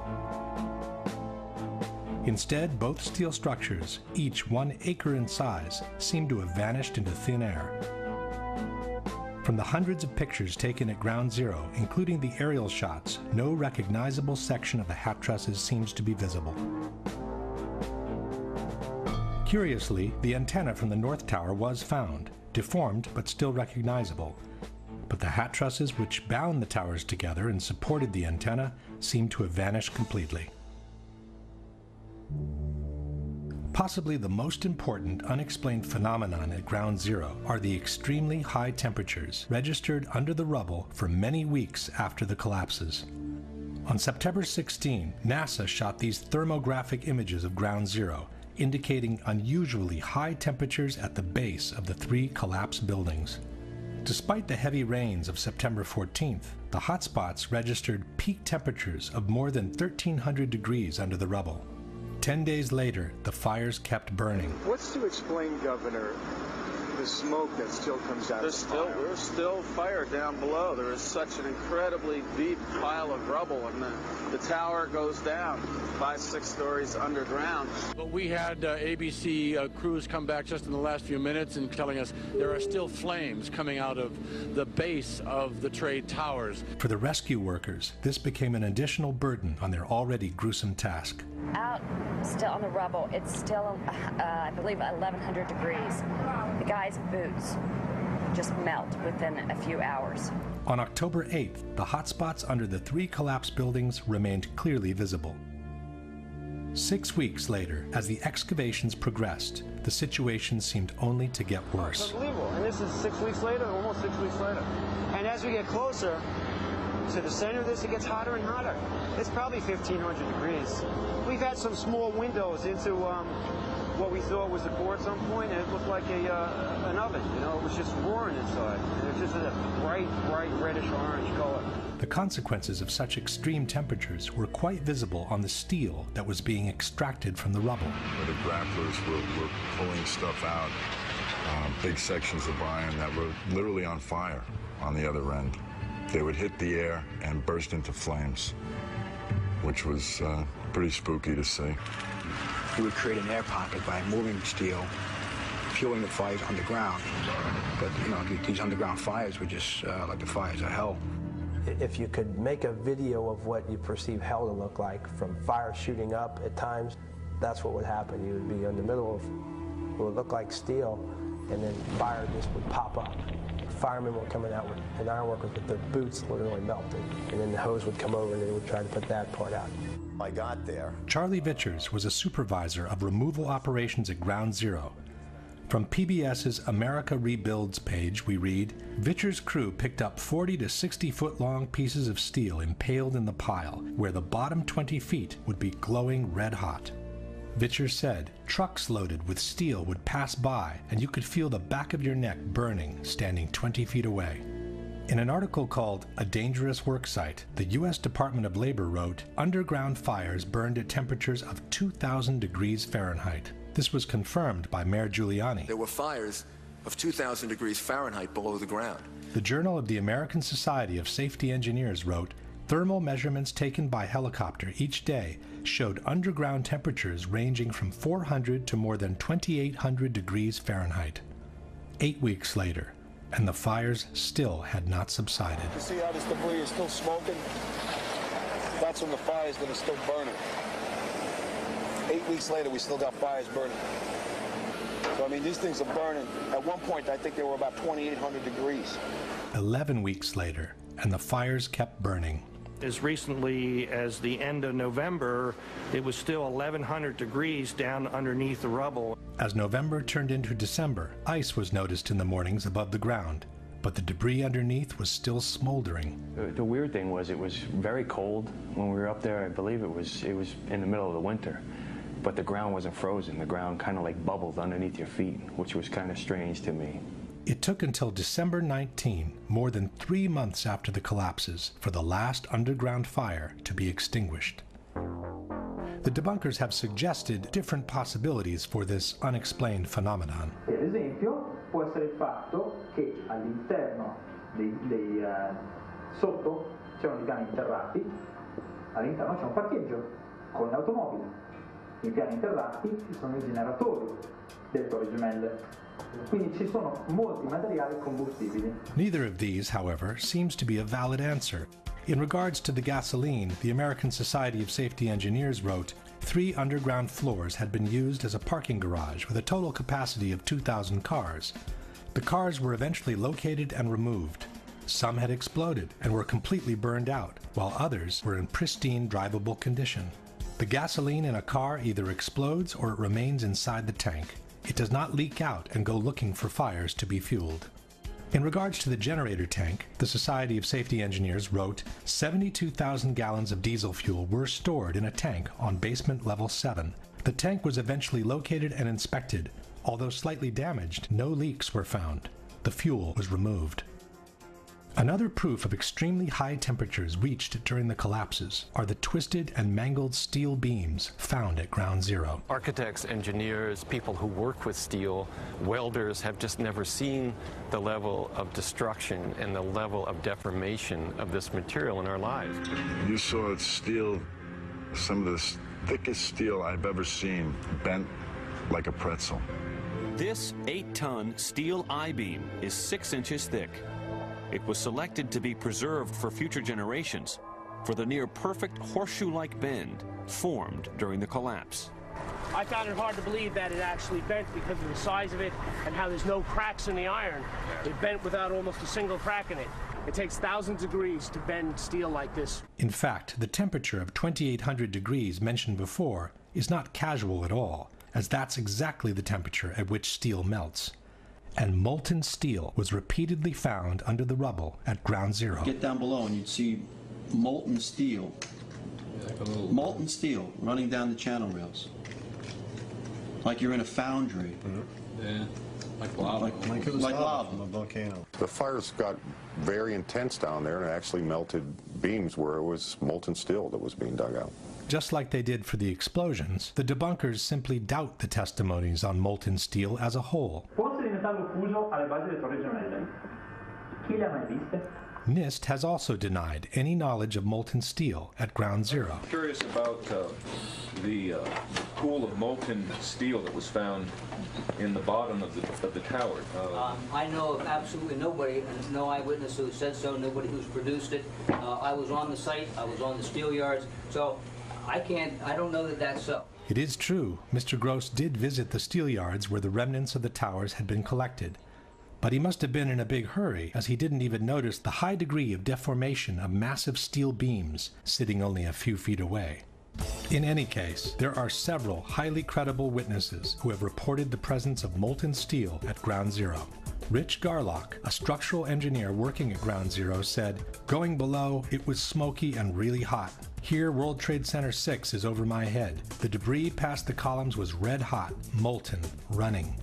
Instead, both steel structures, each 1 acre in size, seemed to have vanished into thin air. From the hundreds of pictures taken at Ground Zero, including the aerial shots, no recognizable section of the hat trusses seems to be visible. Curiously, the antenna from the north tower was found, deformed but still recognizable. But the hat trusses which bound the towers together and supported the antenna seemed to have vanished completely. Possibly the most important unexplained phenomenon at Ground Zero are the extremely high temperatures registered under the rubble for many weeks after the collapses. On September 16, NASA shot these thermographic images of Ground Zero, indicating unusually high temperatures at the base of the 3 collapsed buildings. Despite the heavy rains of September 14th, the hotspots registered peak temperatures of more than 1,300 degrees under the rubble. 10 days later, the fires kept burning. What's to explain, Governor, the smoke that still comes out? There's still fire down below. There is such an incredibly deep pile of rubble, and the tower goes down 5-6 stories underground. But we had ABC crews come back just in the last few minutes and telling us there are still flames coming out of the base of the trade towers. For the rescue workers, this became an additional burden on their already gruesome task. Out still on the rubble, it's still, I believe, 1,100 degrees. The guy's boots just melt within a few hours. On October 8th, the hotspots under the 3 collapsed buildings remained clearly visible. 6 weeks later, as the excavations progressed, the situation seemed only to get worse. Unbelievable. And this is 6 weeks later, almost 6 weeks later. And as we get closer to the center of this, it gets hotter and hotter. It's probably 1,500 degrees. We've had some small windows into what we thought was a core at some point, and it looked like an oven. You know, it was just roaring inside. And it was just a bright reddish-orange color. The consequences of such extreme temperatures were quite visible on the steel that was being extracted from the rubble. The grapplers were pulling stuff out, big sections of iron that were literally on fire on the other end. They would hit the air and burst into flames, which was pretty spooky to see. You would create an air pocket by moving steel, fueling the fires underground. But, you know, these underground fires were just like the fires of hell. If you could make a video of what you perceive hell to look like, from fire shooting up at times, that's what would happen. You would be in the middle of what would look like steel, and then fire just would pop up. Firemen were coming out and ironworkers with their boots literally melted, and then the hose would come over and they would try to put that part out. I got there. Charlie Vichers was a supervisor of removal operations at Ground Zero. From PBS's America Rebuilds page, we read, Vichers' crew picked up 40 to 60 foot long pieces of steel impaled in the pile, where the bottom 20 feet would be glowing red hot. Vichers said, trucks loaded with steel would pass by and you could feel the back of your neck burning standing 20 feet away. In an article called A Dangerous Work Site, the U.S. Department of Labor wrote, underground fires burned at temperatures of 2,000 degrees Fahrenheit. This was confirmed by Mayor Giuliani. There were fires of 2,000 degrees Fahrenheit below the ground. The Journal of the American Society of Safety Engineers wrote, thermal measurements taken by helicopter each day showed underground temperatures ranging from 400 to more than 2,800 degrees Fahrenheit. 8 weeks later, and the fires still had not subsided. You see how this debris is still smoking? That's when the fire is going to still burn it. 8 weeks later, we still got fires burning. So, I mean, these things are burning. At one point, I think they were about 2,800 degrees. 11 weeks later, and the fires kept burning. As recently as the end of November, it was still 1,100 degrees down underneath the rubble. As November turned into December, ice was noticed in the mornings above the ground, but the debris underneath was still smoldering. The weird thing was it was very cold when we were up there. I believe it was in the middle of the winter, but the ground wasn't frozen. The ground kind of like bubbled underneath your feet, which was kind of strange to me. It took until December 19, more than 3 months after the collapses, for the last underground fire to be extinguished. The debunkers have suggested different possibilities for this unexplained phenomenon. Ad esempio, può essere il fatto che all'interno sotto c'erano i piani interrati, all'interno c'è un parcheggio con le automobili. I piani interrati sono i generatori del Torre Gemelle. Quindi ci sono molti materiali combustibili. Neither of these, however, seems to be a valid answer. In regards to the gasoline, the American Society of Safety Engineers wrote, 3 underground floors had been used as a parking garage with a total capacity of 2,000 cars. The cars were eventually located and removed. Some had exploded and were completely burned out, while others were in pristine drivable condition. The gasoline in a car either explodes or it remains inside the tank. It does not leak out and go looking for fires to be fueled. In regards to the generator tank, the Society of Safety Engineers wrote, 72,000 gallons of diesel fuel were stored in a tank on basement level 7. The tank was eventually located and inspected. Although slightly damaged, no leaks were found. The fuel was removed. Another proof of extremely high temperatures reached during the collapses are the twisted and mangled steel beams found at Ground Zero. Architects, engineers, people who work with steel, welders have just never seen the level of destruction and the level of deformation of this material in our lives. You saw steel, some of the thickest steel I've ever seen, bent like a pretzel. This 8-ton steel I-beam is 6 inches thick. It was selected to be preserved for future generations for the near-perfect horseshoe-like bend formed during the collapse. I found it hard to believe that it actually bent because of the size of it and how there's no cracks in the iron. It bent without almost a single crack in it. It takes thousands of degrees to bend steel like this. In fact, the temperature of 2,800 degrees mentioned before is not casual at all, as that's exactly the temperature at which steel melts. And molten steel was repeatedly found under the rubble at Ground Zero. Get down below and you'd see molten steel. Molten steel running down the channel rails. Like you're in a foundry. Yeah, like lava. Like lava from a volcano. The fires got very intense down there and actually melted beams where it was molten steel that was being dug out. Just like they did for the explosions, the debunkers simply doubt the testimonies on molten steel as a whole. NIST has also denied any knowledge of molten steel at Ground Zero. I'm curious about the pool of molten steel that was found in the bottom of the tower. I know of absolutely nobody, and no eyewitness who said so, nobody who's produced it. I was on the site, I was on the steel yards, so I don't know that that's so. It is true, Mr. Gross did visit the steel yards where the remnants of the towers had been collected. But he must have been in a big hurry, as he didn't even notice the high degree of deformation of massive steel beams sitting only a few feet away. In any case, there are several highly credible witnesses who have reported the presence of molten steel at Ground Zero. Rich Garlock, a structural engineer working at Ground Zero, said, "Going below, it was smoky and really hot. Here, World Trade Center 6 is over my head. The debris past the columns was red hot, molten, running."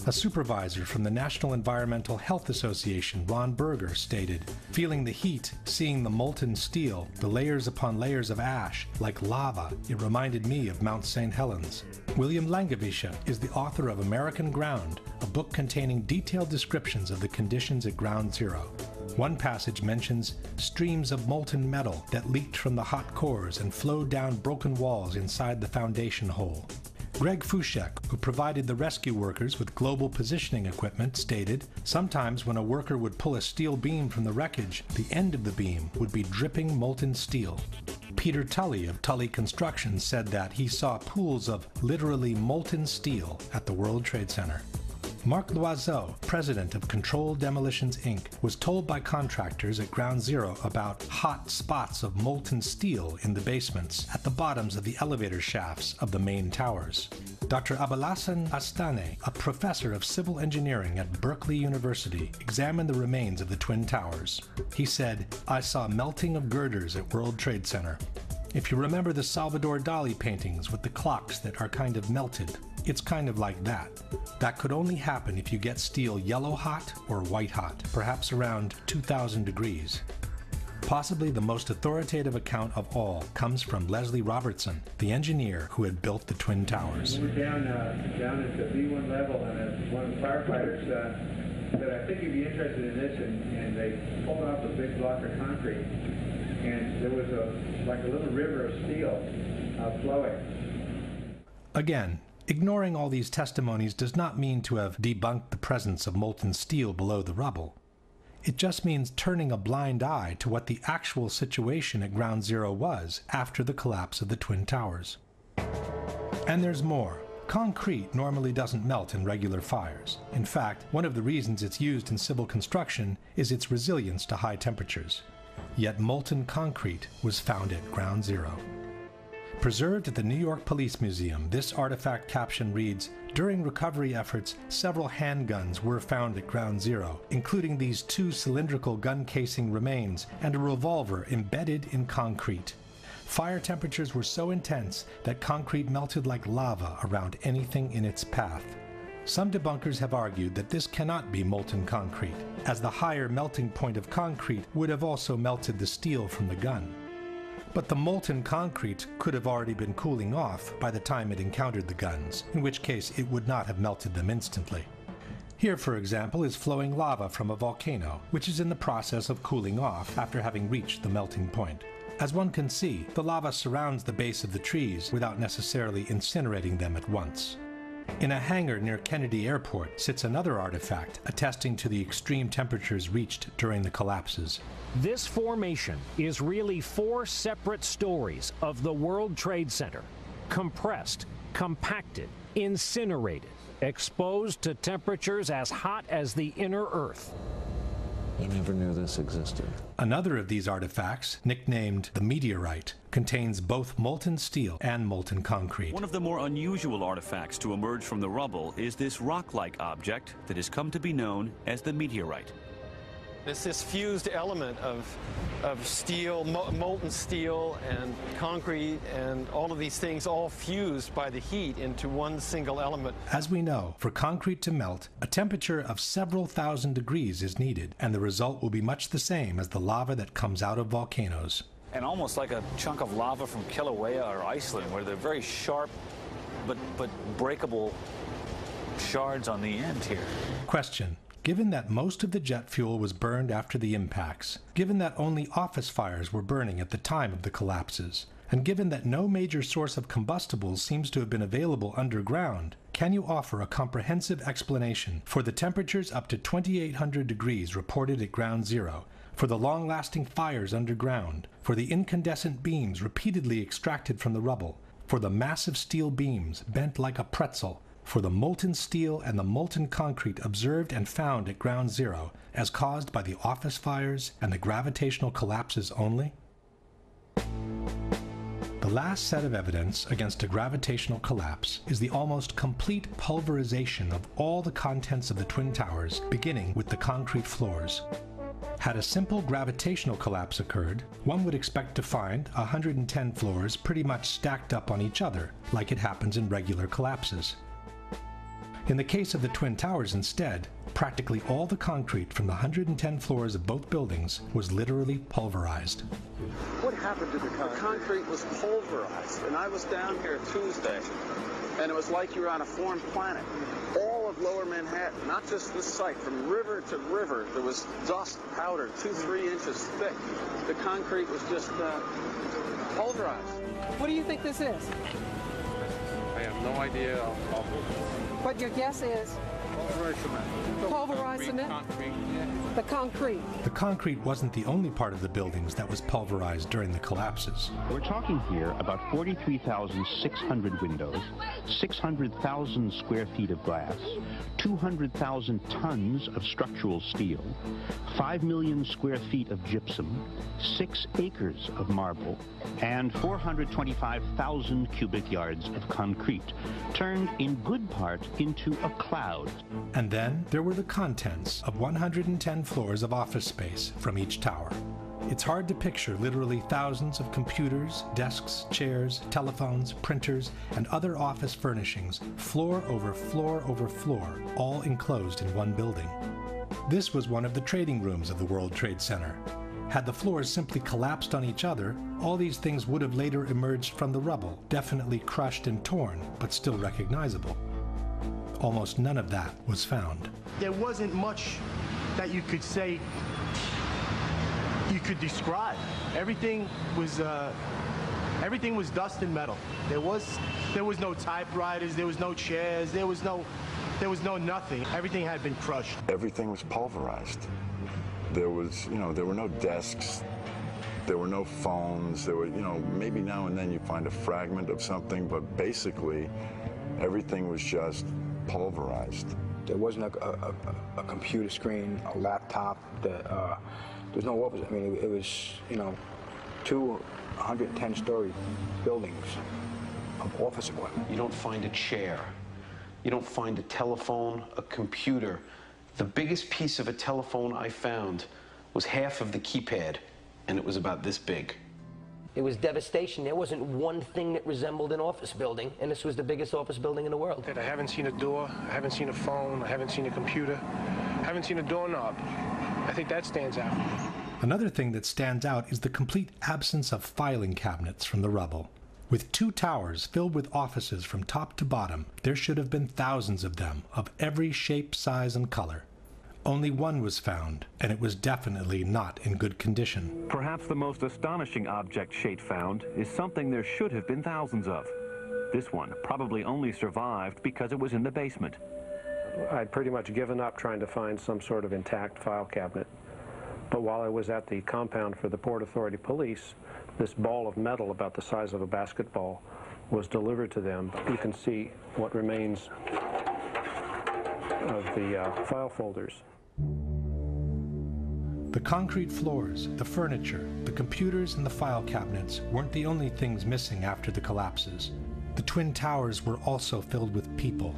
A supervisor from the National Environmental Health Association, Ron Berger, stated, "Feeling the heat, seeing the molten steel, the layers upon layers of ash, like lava, it reminded me of Mount St. Helens." William Langevisha is the author of American Ground, a book containing detailed descriptions of the conditions at Ground Zero. One passage mentions streams of molten metal that leaked from the hot cores and flowed down broken walls inside the foundation hole. Greg Fushek, who provided the rescue workers with global positioning equipment, stated, "Sometimes when a worker would pull a steel beam from the wreckage, the end of the beam would be dripping molten steel." Peter Tully of Tully Construction said that he saw pools of literally molten steel at the World Trade Center. Marc Loiseau, president of Controlled Demolitions Inc., was told by contractors at Ground Zero about hot spots of molten steel in the basements at the bottoms of the elevator shafts of the main towers. Dr. Abalassan Astane, a professor of civil engineering at Berkeley University, examined the remains of the Twin Towers. He said, "I saw melting of girders at World Trade Center. If you remember the Salvador Dali paintings with the clocks that are kind of melted, It's kind of like that. That could only happen if you get steel yellow hot or white hot, perhaps around 2,000 degrees. Possibly the most authoritative account of all comes from Leslie Robertson, the engineer who had built the Twin Towers. We're down at the B1 level, and one of the firefighters said, I think you'd be interested in this, and they pulled off a big block of concrete, and there was like a little river of steel flowing. Again, ignoring all these testimonies does not mean to have debunked the presence of molten steel below the rubble. It just means turning a blind eye to what the actual situation at Ground Zero was after the collapse of the Twin Towers. And there's more. Concrete normally doesn't melt in regular fires. In fact, one of the reasons it's used in civil construction is its resilience to high temperatures. Yet molten concrete was found at Ground Zero. Preserved at the New York Police Museum, this artifact caption reads, "During recovery efforts, several handguns were found at Ground Zero, including these 2 cylindrical gun casing remains and a revolver embedded in concrete. Fire temperatures were so intense that concrete melted like lava around anything in its path." Some debunkers have argued that this cannot be molten concrete, as the higher melting point of concrete would have also melted the steel from the gun. But the molten concrete could have already been cooling off by the time it encountered the guns, in which case it would not have melted them instantly. Here, for example, is flowing lava from a volcano, which is in the process of cooling off after having reached the melting point. As one can see, the lava surrounds the base of the trees without necessarily incinerating them at once. In a hangar near Kennedy Airport sits another artifact attesting to the extreme temperatures reached during the collapses. This formation is really 4 separate stories of the World Trade Center, compressed, compacted, incinerated, exposed to temperatures as hot as the inner Earth. I never knew this existed. Another of these artifacts, nicknamed the meteorite, contains both molten steel and molten concrete. One of the more unusual artifacts to emerge from the rubble is this rock-like object that has come to be known as the meteorite. It's this fused element of steel, molten steel and concrete and all of these things all fused by the heat into one single element. As we know, for concrete to melt, a temperature of several thousand degrees is needed, and the result will be much the same as the lava that comes out of volcanoes. And almost like a chunk of lava from Kilauea or Iceland, where they're very sharp but breakable shards on the end here. Question. Given that most of the jet fuel was burned after the impacts, given that only office fires were burning at the time of the collapses, and given that no major source of combustibles seems to have been available underground, can you offer a comprehensive explanation for the temperatures up to 2,800 degrees reported at Ground Zero, for the long-lasting fires underground, for the incandescent beams repeatedly extracted from the rubble, for the massive steel beams bent like a pretzel, for the molten steel and the molten concrete observed and found at Ground Zero as caused by the office fires and the gravitational collapses only? The last set of evidence against a gravitational collapse is the almost complete pulverization of all the contents of the Twin Towers, beginning with the concrete floors. Had a simple gravitational collapse occurred, one would expect to find 110 floors pretty much stacked up on each other, like it happens in regular collapses. In the case of the Twin Towers instead, practically all the concrete from the 110 floors of both buildings was literally pulverized. What happened to the concrete? The concrete was pulverized, and I was down here Tuesday, and it was like you were on a foreign planet. All of Lower Manhattan, not just this site, from river to river, there was dust, powder, 2-3 inches thick. The concrete was just pulverized. What do you think this is? I have no idea. What your guess is? Pulverized cement? The concrete. The concrete wasn't the only part of the buildings that was pulverized during the collapses. We're talking here about 43,600 windows, 600,000 square feet of glass, 200,000 tons of structural steel, 5 million square feet of gypsum, 6 acres of marble, and 425,000 cubic yards of concrete, turned in good part into a cloud. And then there were the contents of 110 floors of office space from each tower. It's hard to picture literally thousands of computers, desks, chairs, telephones, printers, and other office furnishings, floor over floor over floor, all enclosed in one building. This was one of the trading rooms of the World Trade Center. Had the floors simply collapsed on each other, all these things would have later emerged from the rubble, definitely crushed and torn, but still recognizable. Almost none of that was found. There wasn't much that you could say, you could describe. Everything was dust and metal. There was no typewriters, there was no chairs, there was no nothing. Everything had been crushed. Everything was pulverized. There was, there were no desks, there were no phones, there were, maybe now and then you find a fragment of something, but basically everything was just pulverized. There wasn't a computer screen, a laptop, there's no office. I mean, it was, 210-story buildings of office equipment. You don't find a chair. You don't find a telephone, a computer. The biggest piece of a telephone I found was half of the keypad, and it was about this big. It was devastation. There wasn't one thing that resembled an office building, and this was the biggest office building in the world. I haven't seen a door, I haven't seen a phone, I haven't seen a computer, I haven't seen a doorknob. I think that stands out. Another thing that stands out is the complete absence of filing cabinets from the rubble. With 2 towers filled with offices from top to bottom, there should have been thousands of them, of every shape, size, and color. Only one was found, and it was definitely not in good condition. Perhaps the most astonishing object Shate found is something there should have been thousands of. This one probably only survived because it was in the basement. I'd pretty much given up trying to find some sort of intact file cabinet. But while I was at the compound for the Port Authority Police, this ball of metal about the size of a basketball was delivered to them. You can see what remains of the file folders. The concrete floors, the furniture, the computers, and the file cabinets weren't the only things missing after the collapses. The Twin Towers were also filled with people.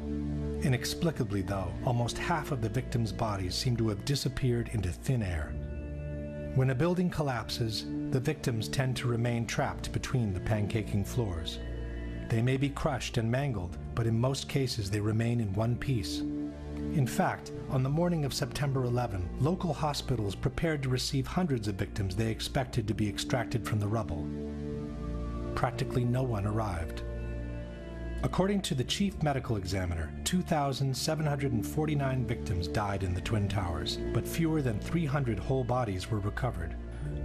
Inexplicably, though, almost half of the victims' bodies seem to have disappeared into thin air. When a building collapses, the victims tend to remain trapped between the pancaking floors. They may be crushed and mangled, but in most cases they remain in one piece. In fact, on the morning of September 11, local hospitals prepared to receive hundreds of victims they expected to be extracted from the rubble. Practically no one arrived. According to the chief medical examiner, 2,749 victims died in the Twin Towers, but fewer than 300 whole bodies were recovered.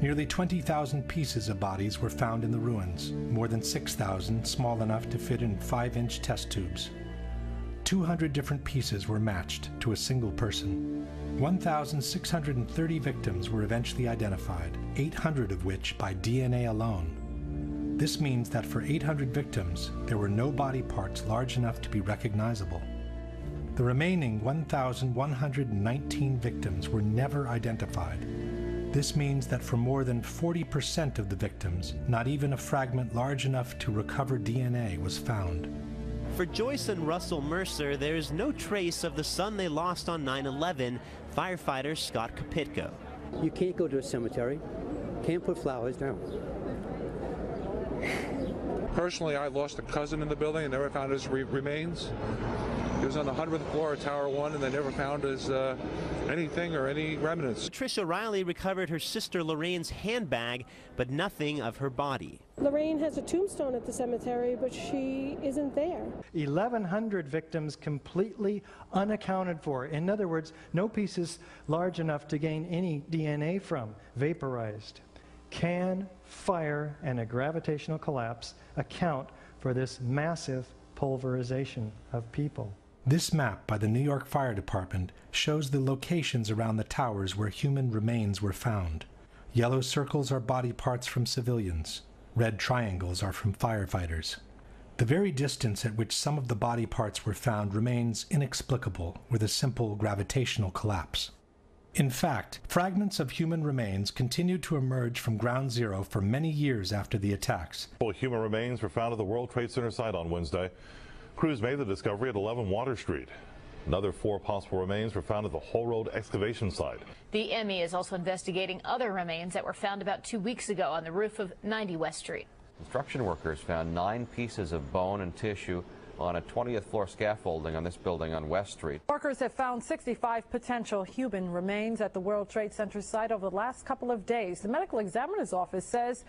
Nearly 20,000 pieces of bodies were found in the ruins, more than 6,000 small enough to fit in 5-inch test tubes. 200 different pieces were matched to a single person. 1,630 victims were eventually identified, 800 of which by DNA alone. This means that for 800 victims, there were no body parts large enough to be recognizable. The remaining 1,119 victims were never identified. This means that for more than 40% of the victims, not even a fragment large enough to recover DNA was found. For Joyce and Russell Mercer, there is no trace of the son they lost on 9/11, firefighter Scott Kopitko. You can't go to a cemetery, can't put flowers down. Personally, I lost a cousin in the building and never found his remains. He was on the 100th floor of Tower 1, and they never found his anything or any remnants. Patricia Riley recovered her sister Lorraine's handbag, but nothing of her body. Lorraine has a tombstone at the cemetery, but she isn't there. 1,100 victims completely unaccounted for. In other words, no pieces large enough to gain any DNA from, vaporized. Can fire and a gravitational collapse account for this massive pulverization of people? This map by the New York Fire Department shows the locations around the towers where human remains were found. Yellow circles are body parts from civilians. Red triangles are from firefighters. The very distance at which some of the body parts were found remains inexplicable with a simple gravitational collapse. In fact, fragments of human remains continued to emerge from ground zero for many years after the attacks. Human remains were found at the World Trade Center site on Wednesday. Crews made the discovery at 11 Water Street. Another 4 possible remains were found at the Whole Road excavation site. The ME is also investigating other remains that were found about 2 weeks ago on the roof of 90 West Street. Construction workers found 9 pieces of bone and tissue on a 20th floor scaffolding on this building on West Street. Workers have found 65 potential human remains at the World Trade Center site over the last couple of days. The medical examiner's office says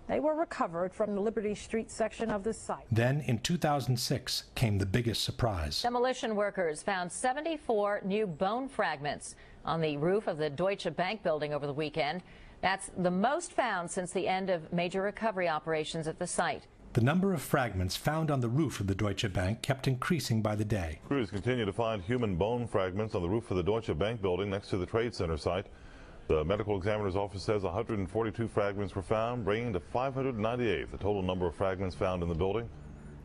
they were recovered from the Liberty Street section of the site. Then, in 2006, came the biggest surprise. Demolition workers found 74 new bone fragments on the roof of the Deutsche Bank building over the weekend. That's the most found since the end of major recovery operations at the site. The number of fragments found on the roof of the Deutsche Bank kept increasing by the day. Crews continue to find human bone fragments on the roof of the Deutsche Bank building next to the Trade Center site. The medical examiner's office says 142 fragments were found, bringing to 598 the total number of fragments found in the building.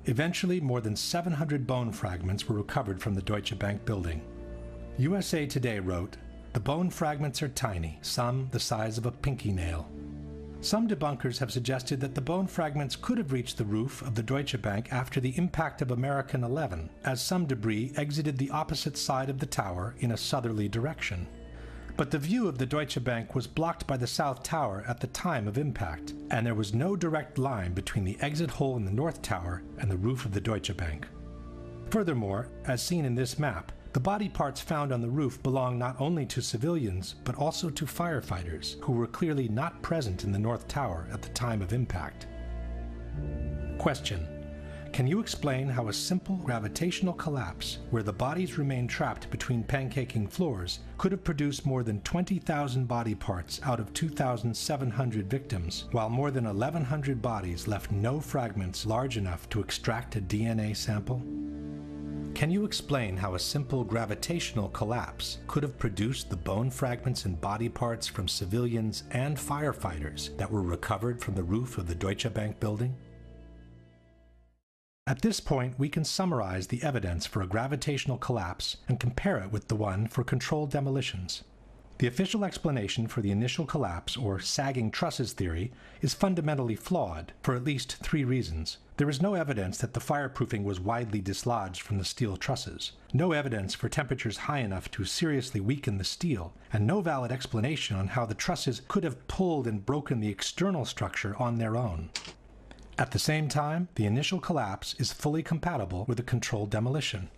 Eventually, more than 700 bone fragments were recovered from the Deutsche Bank building. USA Today wrote, "The bone fragments are tiny, some the size of a pinky nail." Some debunkers have suggested that the bone fragments could have reached the roof of the Deutsche Bank after the impact of American 11, as some debris exited the opposite side of the tower in a southerly direction. But the view of the Deutsche Bank was blocked by the South Tower at the time of impact, and there was no direct line between the exit hole in the North Tower and the roof of the Deutsche Bank. Furthermore, as seen in this map, the body parts found on the roof belong not only to civilians, but also to firefighters, who were clearly not present in the North Tower at the time of impact. Question: can you explain how a simple gravitational collapse, where the bodies remain trapped between pancaking floors, could have produced more than 20,000 body parts out of 2,700 victims, while more than 1,100 bodies left no fragments large enough to extract a DNA sample? Can you explain how a simple gravitational collapse could have produced the bone fragments and body parts from civilians and firefighters that were recovered from the roof of the Deutsche Bank building? At this point, we can summarize the evidence for a gravitational collapse and compare it with the one for controlled demolitions. The official explanation for the initial collapse, or sagging trusses theory, is fundamentally flawed for at least 3 reasons. There is no evidence that the fireproofing was widely dislodged from the steel trusses, no evidence for temperatures high enough to seriously weaken the steel, and no valid explanation on how the trusses could have pulled and broken the external structure on their own. At the same time, the initial collapse is fully compatible with a controlled demolition.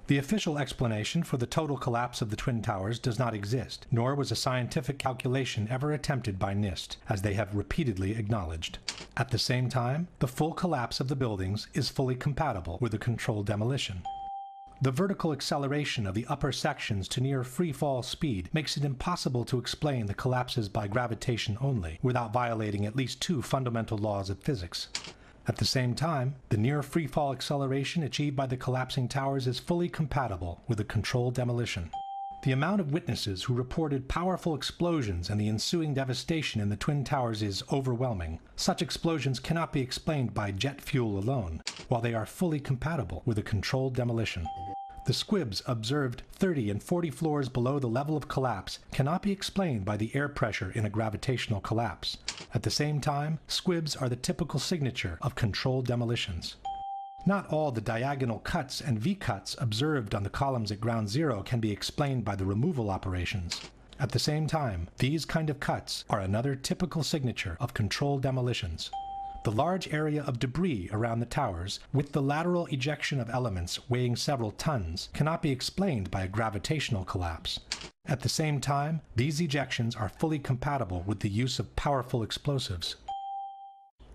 The official explanation for the total collapse of the Twin Towers does not exist, nor was a scientific calculation ever attempted by NIST, as they have repeatedly acknowledged. At the same time, the full collapse of the buildings is fully compatible with a controlled demolition. The vertical acceleration of the upper sections to near free-fall speed makes it impossible to explain the collapses by gravitation only, without violating at least 2 fundamental laws of physics. At the same time, the near free-fall acceleration achieved by the collapsing towers is fully compatible with a controlled demolition. The amount of witnesses who reported powerful explosions and the ensuing devastation in the Twin Towers is overwhelming. Such explosions cannot be explained by jet fuel alone, while they are fully compatible with a controlled demolition. The squibs observed 30 and 40 floors below the level of collapse cannot be explained by the air pressure in a gravitational collapse. At the same time, squibs are the typical signature of controlled demolitions. Not all the diagonal cuts and V-cuts observed on the columns at ground zero can be explained by the removal operations. At the same time, these kind of cuts are another typical signature of controlled demolitions. The large area of debris around the towers, with the lateral ejection of elements weighing several tons, cannot be explained by a gravitational collapse. At the same time, these ejections are fully compatible with the use of powerful explosives.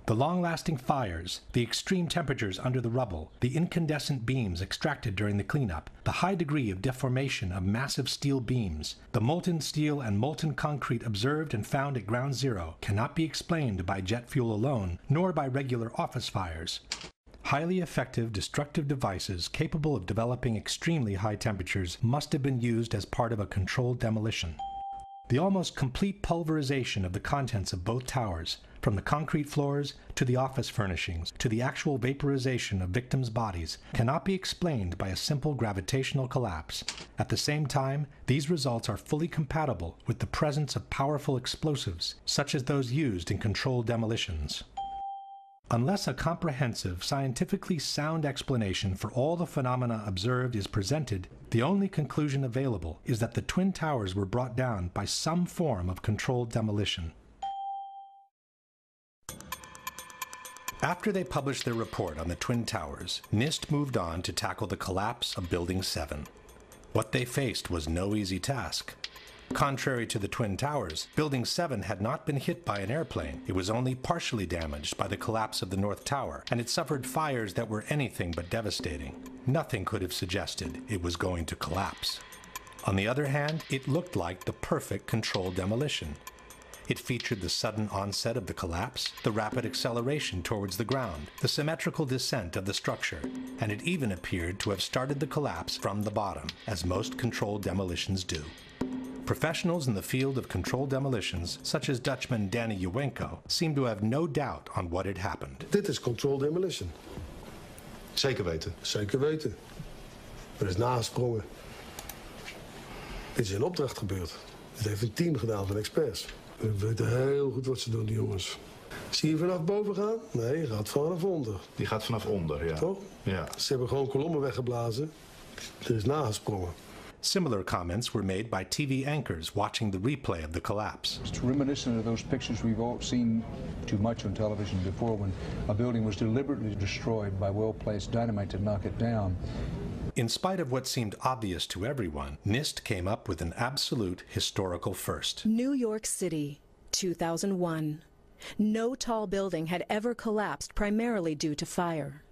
The long-lasting fires, the extreme temperatures under the rubble, the incandescent beams extracted during the cleanup, the high degree of deformation of massive steel beams, the molten steel and molten concrete observed and found at ground zero cannot be explained by jet fuel alone, nor by regular office fires. Highly effective destructive devices capable of developing extremely high temperatures must have been used as part of a controlled demolition. The almost complete pulverization of the contents of both towers, from the concrete floors to the office furnishings to the actual vaporization of victims' bodies, cannot be explained by a simple gravitational collapse. At the same time, these results are fully compatible with the presence of powerful explosives, such as those used in controlled demolitions. Unless a comprehensive, scientifically sound explanation for all the phenomena observed is presented, the only conclusion available is that the Twin Towers were brought down by some form of controlled demolition. After they published their report on the Twin Towers, NIST moved on to tackle the collapse of Building 7. What they faced was no easy task. Contrary to the Twin Towers, Building 7 had not been hit by an airplane. It was only partially damaged by the collapse of the North Tower, and it suffered fires that were anything but devastating. Nothing could have suggested it was going to collapse. On the other hand, it looked like the perfect controlled demolition. It featured the sudden onset of the collapse, the rapid acceleration towards the ground, the symmetrical descent of the structure, and it even appeared to have started the collapse from the bottom, as most controlled demolitions do. Professionals in the field of controlled demolitions, such as Dutchman Danny Juwenko, seem to have no doubt on what had happened. Dit is controlled demolition. Zeker weten? Zeker weten. Er is nagesprongen. Dit is in opdracht gebeurd. Dit heeft een team gedaan van experts. We weten heel goed wat ze doen, die jongens. Zie je vanaf boven gaan? Nee, je gaat vanaf onder. Die gaat vanaf onder, ja. Toch? Ja. Ze hebben gewoon kolommen weggeblazen. Er is nagesprongen. Similar comments were made by TV anchors watching the replay of the collapse. It's reminiscent of those pictures we've all seen too much on television before when a building was deliberately destroyed by well-placed dynamite to knock it down. In spite of what seemed obvious to everyone, NIST came up with an absolute historical first. New York City, 2001. No tall building had ever collapsed primarily due to fire.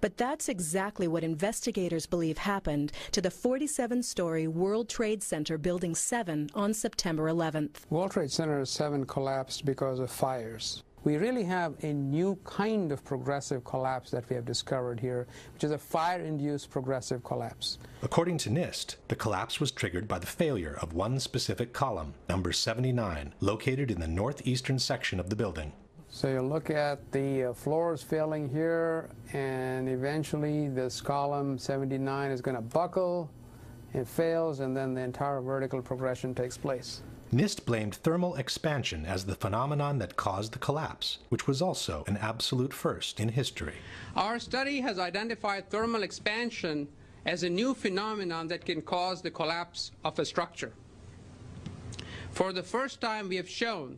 But that's exactly what investigators believe happened to the 47-story World Trade Center Building 7 on September 11th. World Trade Center 7 collapsed because of fires. We really have a new kind of progressive collapse that we have discovered here, which is a fire-induced progressive collapse. According to NIST, the collapse was triggered by the failure of one specific column, number 79, located in the northeastern section of the building. So you look at the floors failing here, and eventually this column 79 is going to buckle, it fails, and then the entire vertical progression takes place. NIST blamed thermal expansion as the phenomenon that caused the collapse, which was also an absolute first in history. Our study has identified thermal expansion as a new phenomenon that can cause the collapse of a structure. For the first time, we have shown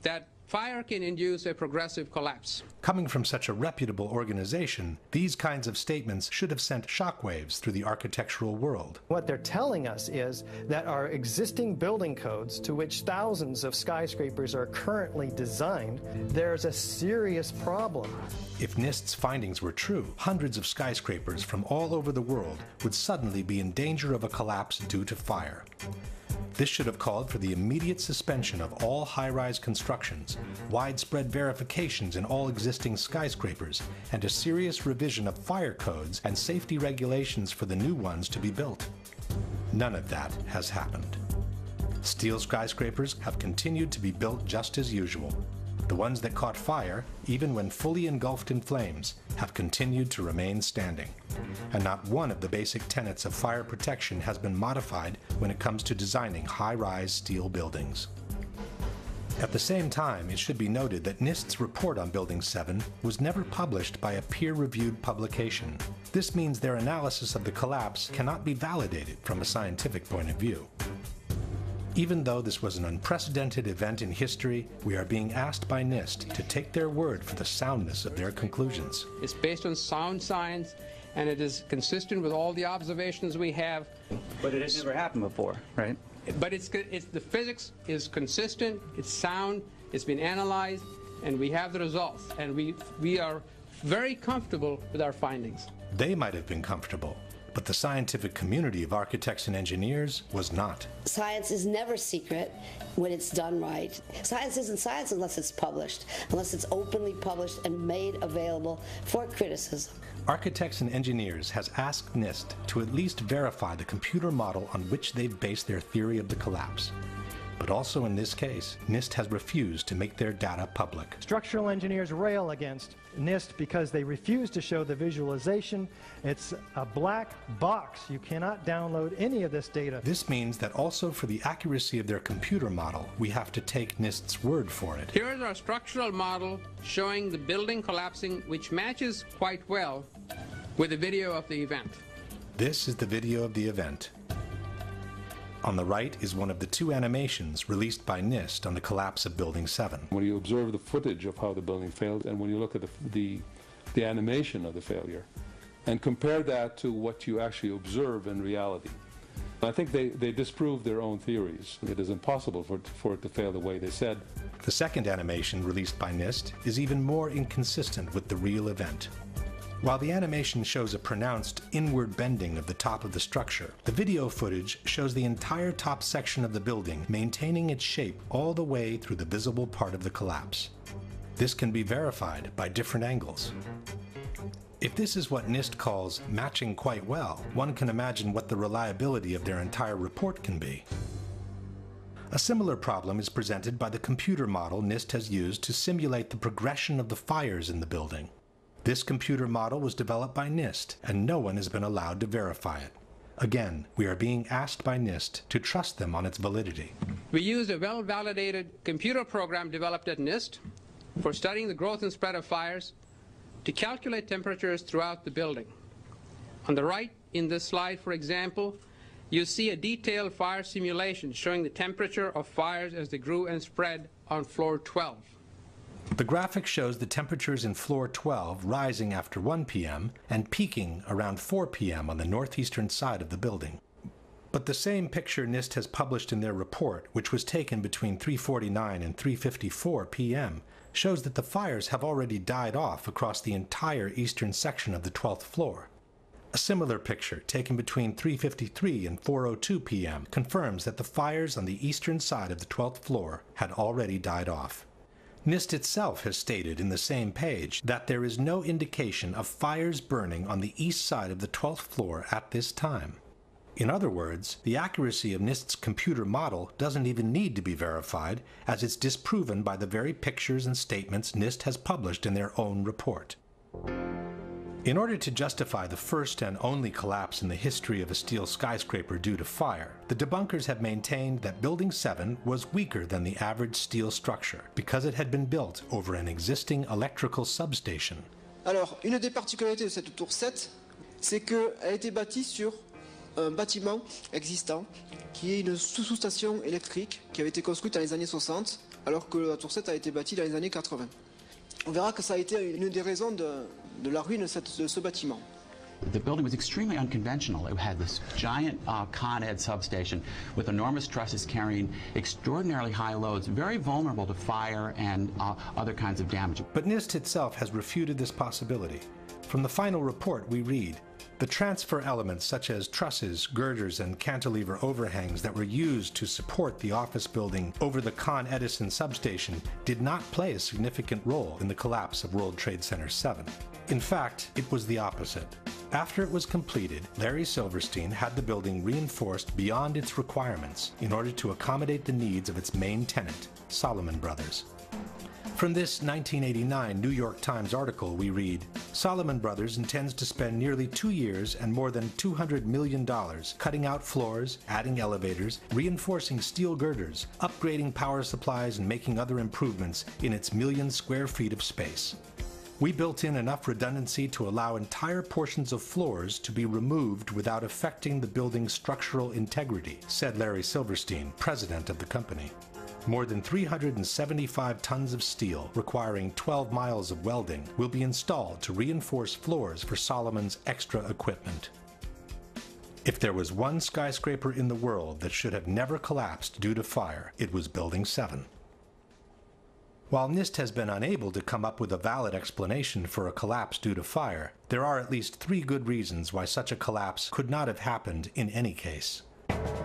that fire can induce a progressive collapse. Coming from such a reputable organization, these kinds of statements should have sent shockwaves through the architectural world. What they're telling us is that our existing building codes, to which thousands of skyscrapers are currently designed, there's a serious problem. If NIST's findings were true, hundreds of skyscrapers from all over the world would suddenly be in danger of a collapse due to fire. This should have called for the immediate suspension of all high-rise constructions, widespread verifications in all existing skyscrapers, and a serious revision of fire codes and safety regulations for the new ones to be built. None of that has happened. Steel skyscrapers have continued to be built just as usual. The ones that caught fire, even when fully engulfed in flames, have continued to remain standing. And not one of the basic tenets of fire protection has been modified when it comes to designing high-rise steel buildings. At the same time, it should be noted that NIST's report on Building 7 was never published by a peer-reviewed publication. This means their analysis of the collapse cannot be validated from a scientific point of view. Even though this was an unprecedented event in history, we are being asked by NIST to take their word for the soundness of their conclusions. It's based on sound science, and it is consistent with all the observations we have. But it has never happened before, right? But the physics is consistent, it's sound, it's been analyzed, and we have the results. And we are very comfortable with our findings. They might have been comfortable, but the scientific community of architects and engineers was not. Science is never secret when it's done right. Science isn't science unless it's published, unless it's openly published and made available for criticism. Architects and Engineers has asked NIST to at least verify the computer model on which they've based their theory of the collapse. But also in this case, NIST has refused to make their data public. Structural engineers rail against NIST because they refuse to show the visualization. It's a black box. You cannot download any of this data. This means that also for the accuracy of their computer model, we have to take NIST's word for it. Here is our structural model showing the building collapsing, which matches quite well with the video of the event. This is the video of the event. On the right is one of the two animations released by NIST on the collapse of Building 7. When you observe the footage of how the building failed, and when you look at the animation of the failure, and compare that to what you actually observe in reality, I think they disprove their own theories. It is impossible for it to fail the way they said. The second animation released by NIST is even more inconsistent with the real event. While the animation shows a pronounced inward bending of the top of the structure, the video footage shows the entire top section of the building maintaining its shape all the way through the visible part of the collapse. This can be verified by different angles. If this is what NIST calls matching quite well, one can imagine what the reliability of their entire report can be. A similar problem is presented by the computer model NIST has used to simulate the progression of the fires in the building. This computer model was developed by NIST, and no one has been allowed to verify it. Again, we are being asked by NIST to trust them on its validity. We used a well-validated computer program developed at NIST for studying the growth and spread of fires to calculate temperatures throughout the building. On the right in this slide, for example, you see a detailed fire simulation showing the temperature of fires as they grew and spread on floor 12. The graphic shows the temperatures in floor 12 rising after 1 p.m. and peaking around 4 p.m. on the northeastern side of the building. But the same picture NIST has published in their report, which was taken between 3:49 and 3:54 p.m., shows that the fires have already died off across the entire eastern section of the 12th floor. A similar picture, taken between 3:53 and 4:02 p.m., confirms that the fires on the eastern side of the 12th floor had already died off. NIST itself has stated in the same page that there is no indication of fires burning on the east side of the 12th floor at this time. In other words, the accuracy of NIST's computer model doesn't even need to be verified, as it's disproven by the very pictures and statements NIST has published in their own report. In order to justify the first and only collapse in the history of a steel skyscraper due to fire, the debunkers have maintained that Building 7 was weaker than the average steel structure because it had been built over an existing electrical substation. Alors, une des particularités de cette tour 7, c'est qu'elle a été bâtie sur un bâtiment existant qui est une sous-station électrique qui avait été construite dans les années 60, alors que la tour 7 a été bâtie dans les années 80. On verra que ça a été une des raisons de la ruine de ce bâtiment. The building was extremely unconventional. It had this giant Con Ed substation with enormous trusses carrying extraordinarily high loads, very vulnerable to fire and other kinds of damage. But NIST itself has refuted this possibility. From the final report we read, the transfer elements such as trusses, girders, and cantilever overhangs that were used to support the office building over the Con Edison substation did not play a significant role in the collapse of World Trade Center 7. In fact, it was the opposite. After it was completed, Larry Silverstein had the building reinforced beyond its requirements in order to accommodate the needs of its main tenant, Salomon Brothers. From this 1989 New York Times article we read, Salomon Brothers intends to spend nearly 2 years and more than $200 million cutting out floors, adding elevators, reinforcing steel girders, upgrading power supplies, and making other improvements in its million square feet of space. We built in enough redundancy to allow entire portions of floors to be removed without affecting the building's structural integrity, said Larry Silverstein, president of the company. More than 375 tons of steel, requiring 12 miles of welding, will be installed to reinforce floors for Salomon's extra equipment. If there was one skyscraper in the world that should have never collapsed due to fire, it was Building 7. While NIST has been unable to come up with a valid explanation for a collapse due to fire, there are at least 3 good reasons why such a collapse could not have happened in any case.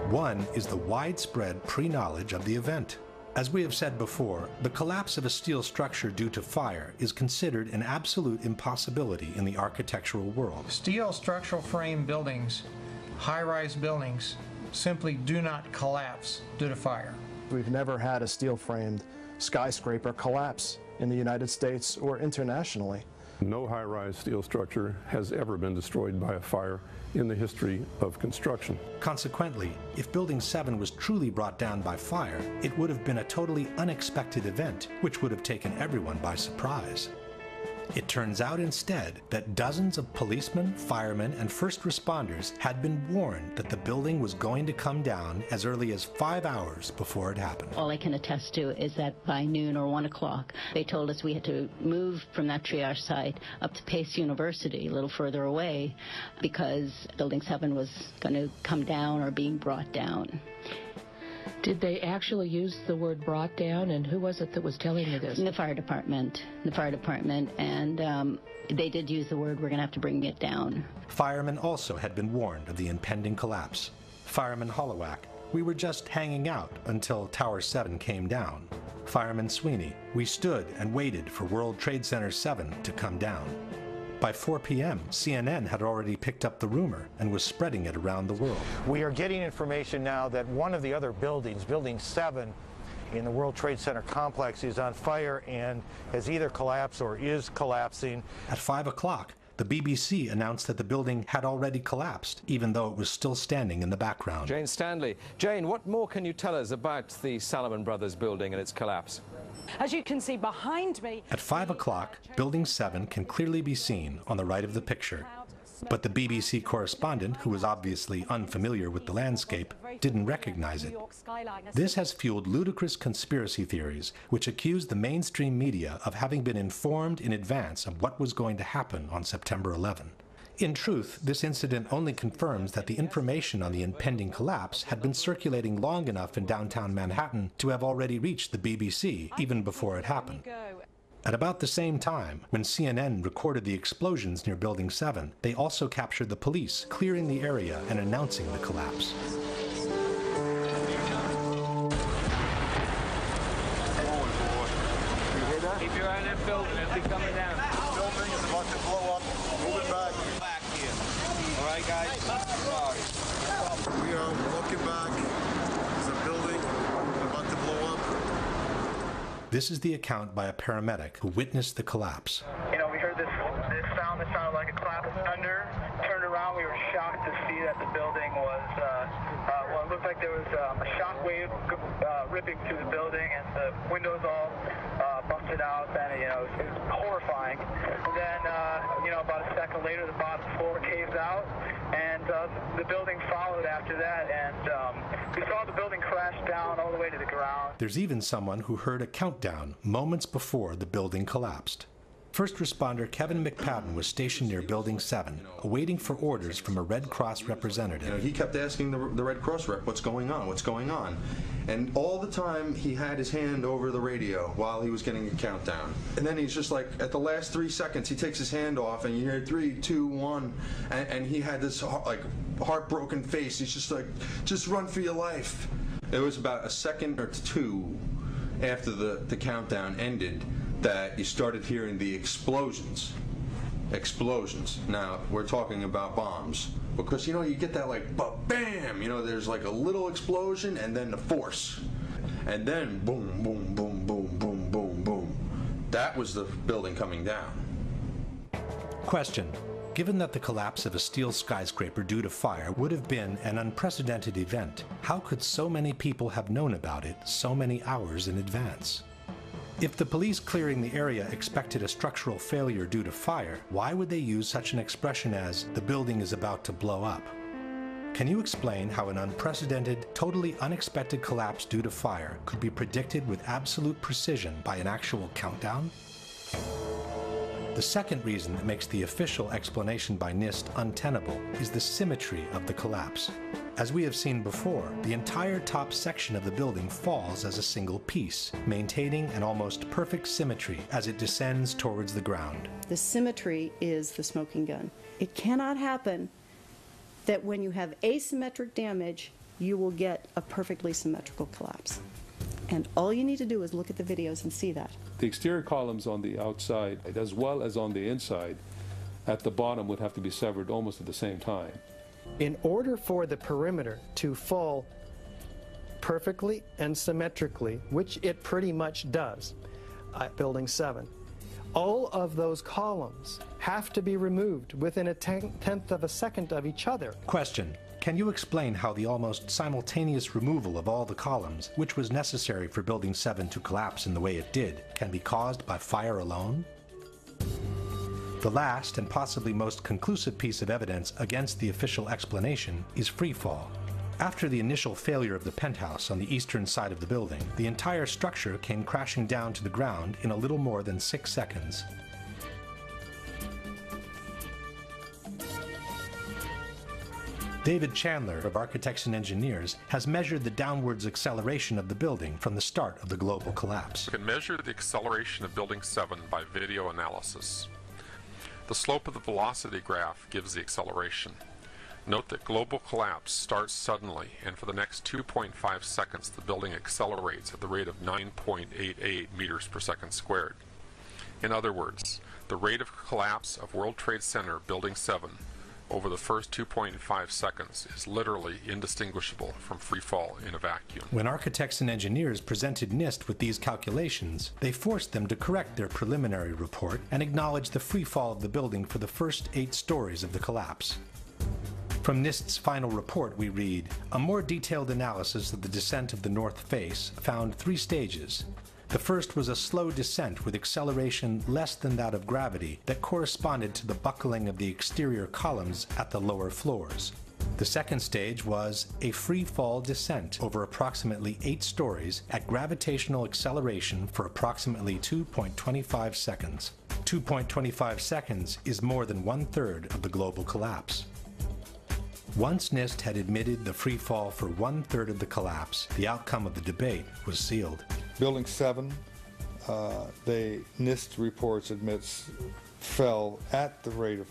One is the widespread pre-knowledge of the event. As we have said before, the collapse of a steel structure due to fire is considered an absolute impossibility in the architectural world. Steel structural frame buildings, high-rise buildings, simply do not collapse due to fire. We've never had a steel-framed skyscraper collapse in the United States or internationally. No high-rise steel structure has ever been destroyed by a fire in the history of construction. Consequently, if Building 7 was truly brought down by fire, it would have been a totally unexpected event, which would have taken everyone by surprise. It turns out instead that dozens of policemen, firemen, and first responders had been warned that the building was going to come down as early as 5 hours before it happened. All I can attest to is that by noon or 1 o'clock, they told us we had to move from that triage site up to Pace University, a little further away, because Building 7 was going to come down or being brought down. Did they actually use the word brought down, and who was it that was telling you this? The fire department, and they did use the word, we're going to have to bring it down. Firemen also had been warned of the impending collapse. Fireman Hollowak, we were just hanging out until Tower 7 came down. Fireman Sweeney, we stood and waited for World Trade Center 7 to come down. By 4 p.m., CNN had already picked up the rumor and was spreading it around the world. We are getting information now that one of the other buildings, Building 7, in the World Trade Center complex is on fire and has either collapsed or is collapsing. At 5 o'clock, the BBC announced that the building had already collapsed, even though it was still standing in the background. Jane Stanley. Jane, what more can you tell us about the Salomon Brothers building and its collapse? As you can see behind me... At 5 o'clock, Building 7 can clearly be seen on the right of the picture. But the BBC correspondent, who was obviously unfamiliar with the landscape, didn't recognize it. This has fueled ludicrous conspiracy theories, which accuse the mainstream media of having been informed in advance of what was going to happen on September 11. In truth, this incident only confirms that the information on the impending collapse had been circulating long enough in downtown Manhattan to have already reached the BBC even before it happened. At about the same time, when CNN recorded the explosions near Building 7, they also captured the police clearing the area and announcing the collapse. Keep your eye on that building, it'll be coming down. The building is about to blow up. Move it back here. All right, guys? Sorry. We are walking back. There's a building about to blow up. This is the account by a paramedic who witnessed the collapse. You know, we heard this sound that sounded like a clap of thunder. Turned around, we were shocked to see that the building was, well, it looked like there was a shock wave ripping through the building, and the windows all busted out, and, you know, it was horrifying. And then, you know, about a second later, the bottom floor caves out, and the building followed after that, and we saw the building crash down all the way to the ground. There's even someone who heard a countdown moments before the building collapsed. First responder Kevin McPadden was stationed near Building 7, awaiting for orders from a Red Cross representative. You know, he kept asking the Red Cross rep, what's going on, what's going on? And all the time he had his hand over the radio while he was getting a countdown. And then he's just like, at the last 3 seconds, he takes his hand off and you hear 3, 2, 1, and he had this like heartbroken face. He's just like, just run for your life. It was about a second or two after the countdown ended that you started hearing the explosions. Now, we're talking about bombs. Because, you know, you get that like, bam! You know, there's like a little explosion and then the force. And then boom, boom, boom, boom, boom, boom, boom. That was the building coming down. Question. Given that the collapse of a steel skyscraper due to fire would have been an unprecedented event, how could so many people have known about it so many hours in advance? If the police clearing the area expected a structural failure due to fire, why would they use such an expression as, the building is about to blow up? Can you explain how an unprecedented, totally unexpected collapse due to fire could be predicted with absolute precision by an actual countdown? The second reason that makes the official explanation by NIST untenable is the symmetry of the collapse. As we have seen before, the entire top section of the building falls as a single piece, maintaining an almost perfect symmetry as it descends towards the ground. The symmetry is the smoking gun. It cannot happen that when you have asymmetric damage, you will get a perfectly symmetrical collapse. And all you need to do is look at the videos and see that. The exterior columns on the outside, as well as on the inside, at the bottom would have to be severed almost at the same time. In order for the perimeter to fall perfectly and symmetrically, which it pretty much does at Building 7, all of those columns have to be removed within a tenth of a second of each other. Question. Can you explain how the almost simultaneous removal of all the columns, which was necessary for Building 7 to collapse in the way it did, can be caused by fire alone? The last and possibly most conclusive piece of evidence against the official explanation is freefall. After the initial failure of the penthouse on the eastern side of the building, the entire structure came crashing down to the ground in a little more than 6 seconds. David Chandler of Architects and Engineers has measured the downwards acceleration of the building from the start of the global collapse. You can measure the acceleration of Building 7 by video analysis. The slope of the velocity graph gives the acceleration. Note that global collapse starts suddenly, and for the next 2.5 seconds the building accelerates at the rate of 9.88 meters per second squared. In other words, the rate of collapse of World Trade Center Building 7 over the first 2.5 seconds is literally indistinguishable from free fall in a vacuum. When Architects and Engineers presented NIST with these calculations, they forced them to correct their preliminary report and acknowledge the free fall of the building for the first 8 stories of the collapse. From NIST's final report we read, a more detailed analysis of the descent of the north face found 3 stages. The first was a slow descent with acceleration less than that of gravity that corresponded to the buckling of the exterior columns at the lower floors. The second stage was a free fall descent over approximately 8 stories at gravitational acceleration for approximately 2.25 seconds. 2.25 seconds is more than 1/3 of the global collapse. Once NIST had admitted the free fall for 1/3 of the collapse, the outcome of the debate was sealed. Building 7, NIST reports admits fell at the rate of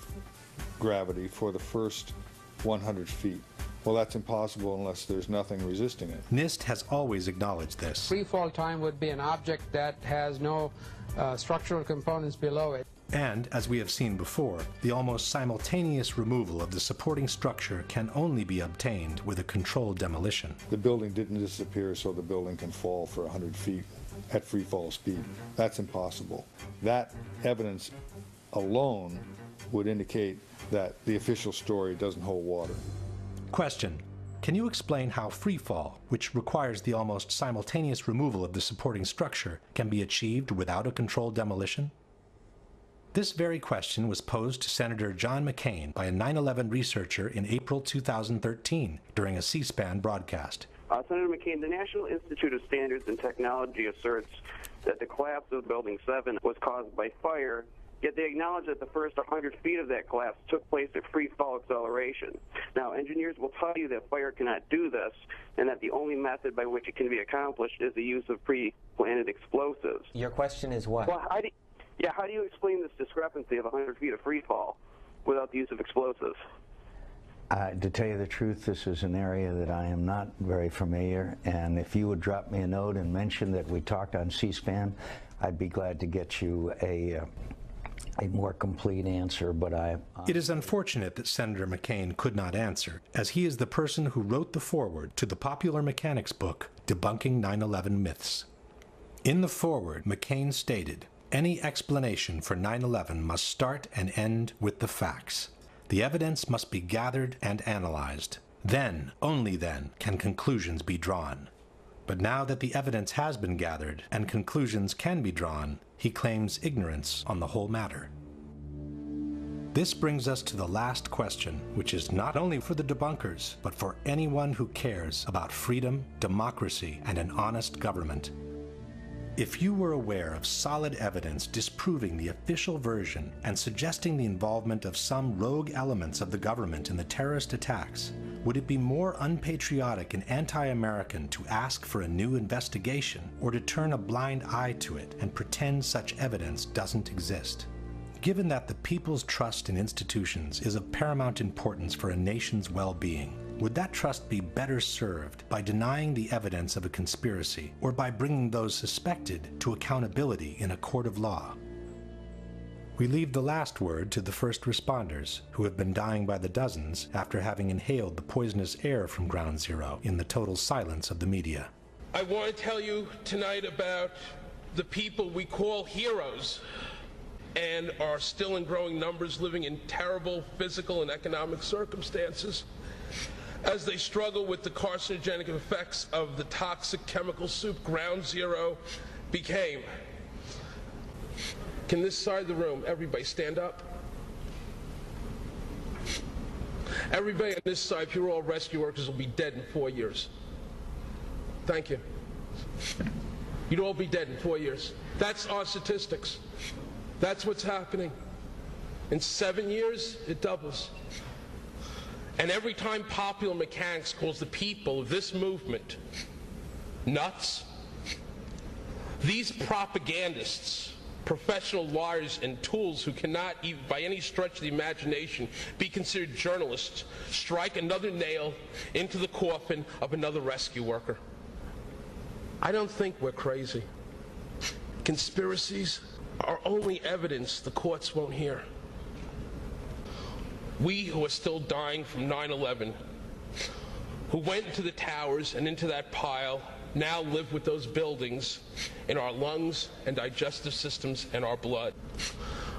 gravity for the first 100 feet. Well, that's impossible unless there's nothing resisting it. NIST has always acknowledged this. Free fall time would be an object that has no structural components below it. And, as we have seen before, the almost simultaneous removal of the supporting structure can only be obtained with a controlled demolition. The building didn't disappear so the building can fall for 100 feet at free fall speed. That's impossible. That evidence alone would indicate that the official story doesn't hold water. Question. Can you explain how free fall, which requires the almost simultaneous removal of the supporting structure, can be achieved without a controlled demolition? This very question was posed to Senator John McCain by a 9/11 researcher in April 2013 during a C-SPAN broadcast. Senator McCain, the National Institute of Standards and Technology asserts that the collapse of Building 7 was caused by fire, yet they acknowledge that the first 100 feet of that collapse took place at free fall acceleration. Now, engineers will tell you that fire cannot do this, and that the only method by which it can be accomplished is the use of pre-planted explosives. Your question is what? Well, how do you explain this discrepancy of 100 feet of free fall without the use of explosives? To tell you the truth, this is an area that I am not very familiar, and if you would drop me a note and mention that we talked on C-SPAN, I'd be glad to get you a more complete answer, but It is unfortunate that Senator McCain could not answer, as he is the person who wrote the foreword to the popular mechanics book, Debunking 9/11 Myths. In the foreword, McCain stated, "Any explanation for 9/11 must start and end with the facts. The evidence must be gathered and analyzed. Then, only then, can conclusions be drawn." But now that the evidence has been gathered and conclusions can be drawn, he claims ignorance on the whole matter. This brings us to the last question, which is not only for the debunkers, but for anyone who cares about freedom, democracy, and an honest government. If you were aware of solid evidence disproving the official version and suggesting the involvement of some rogue elements of the government in the terrorist attacks, would it be more unpatriotic and anti-American to ask for a new investigation, or to turn a blind eye to it and pretend such evidence doesn't exist? Given that the people's trust in institutions is of paramount importance for a nation's well-being, would that trust be better served by denying the evidence of a conspiracy, or by bringing those suspected to accountability in a court of law? We leave the last word to the first responders, who have been dying by the dozens after having inhaled the poisonous air from Ground Zero in the total silence of the media. I want to tell you tonight about the people we call heroes and are still in growing numbers living in terrible physical and economic circumstances as they struggle with the carcinogenic effects of the toxic chemical soup Ground Zero became. Can this side of the room, everybody stand up? Everybody on this side, if you're all rescue workers, will be dead in 4 years. Thank you. You'd all be dead in 4 years. That's our statistics. That's what's happening. In 7 years, it doubles. And every time Popular Mechanics calls the people of this movement nuts, these propagandists, professional liars and tools who cannot even by any stretch of the imagination be considered journalists, strike another nail into the coffin of another rescue worker. I don't think we're crazy. Conspiracies are only evidence the courts won't hear. We who are still dying from 9/11, who went into the towers and into that pile, now live with those buildings in our lungs and digestive systems and our blood.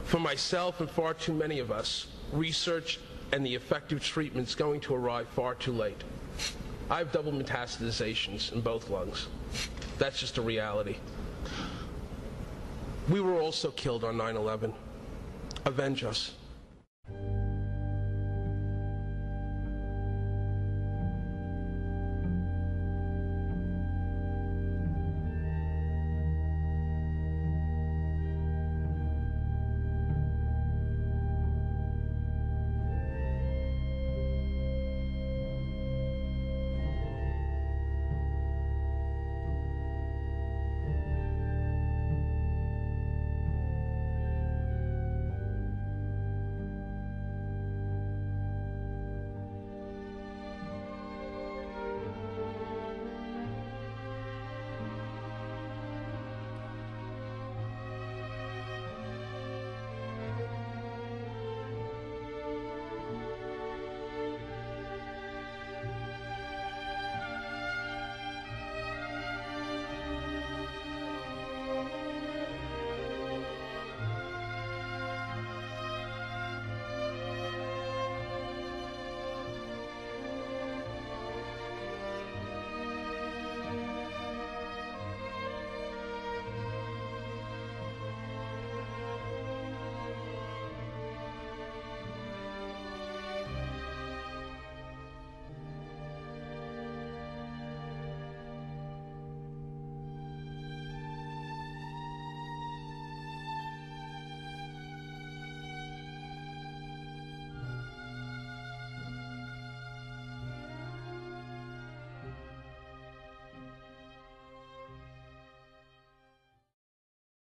For myself and far too many of us, research and the effective treatment is going to arrive far too late. I have double metastasizations in both lungs. That's just a reality. We were also killed on 9/11. Avenge us.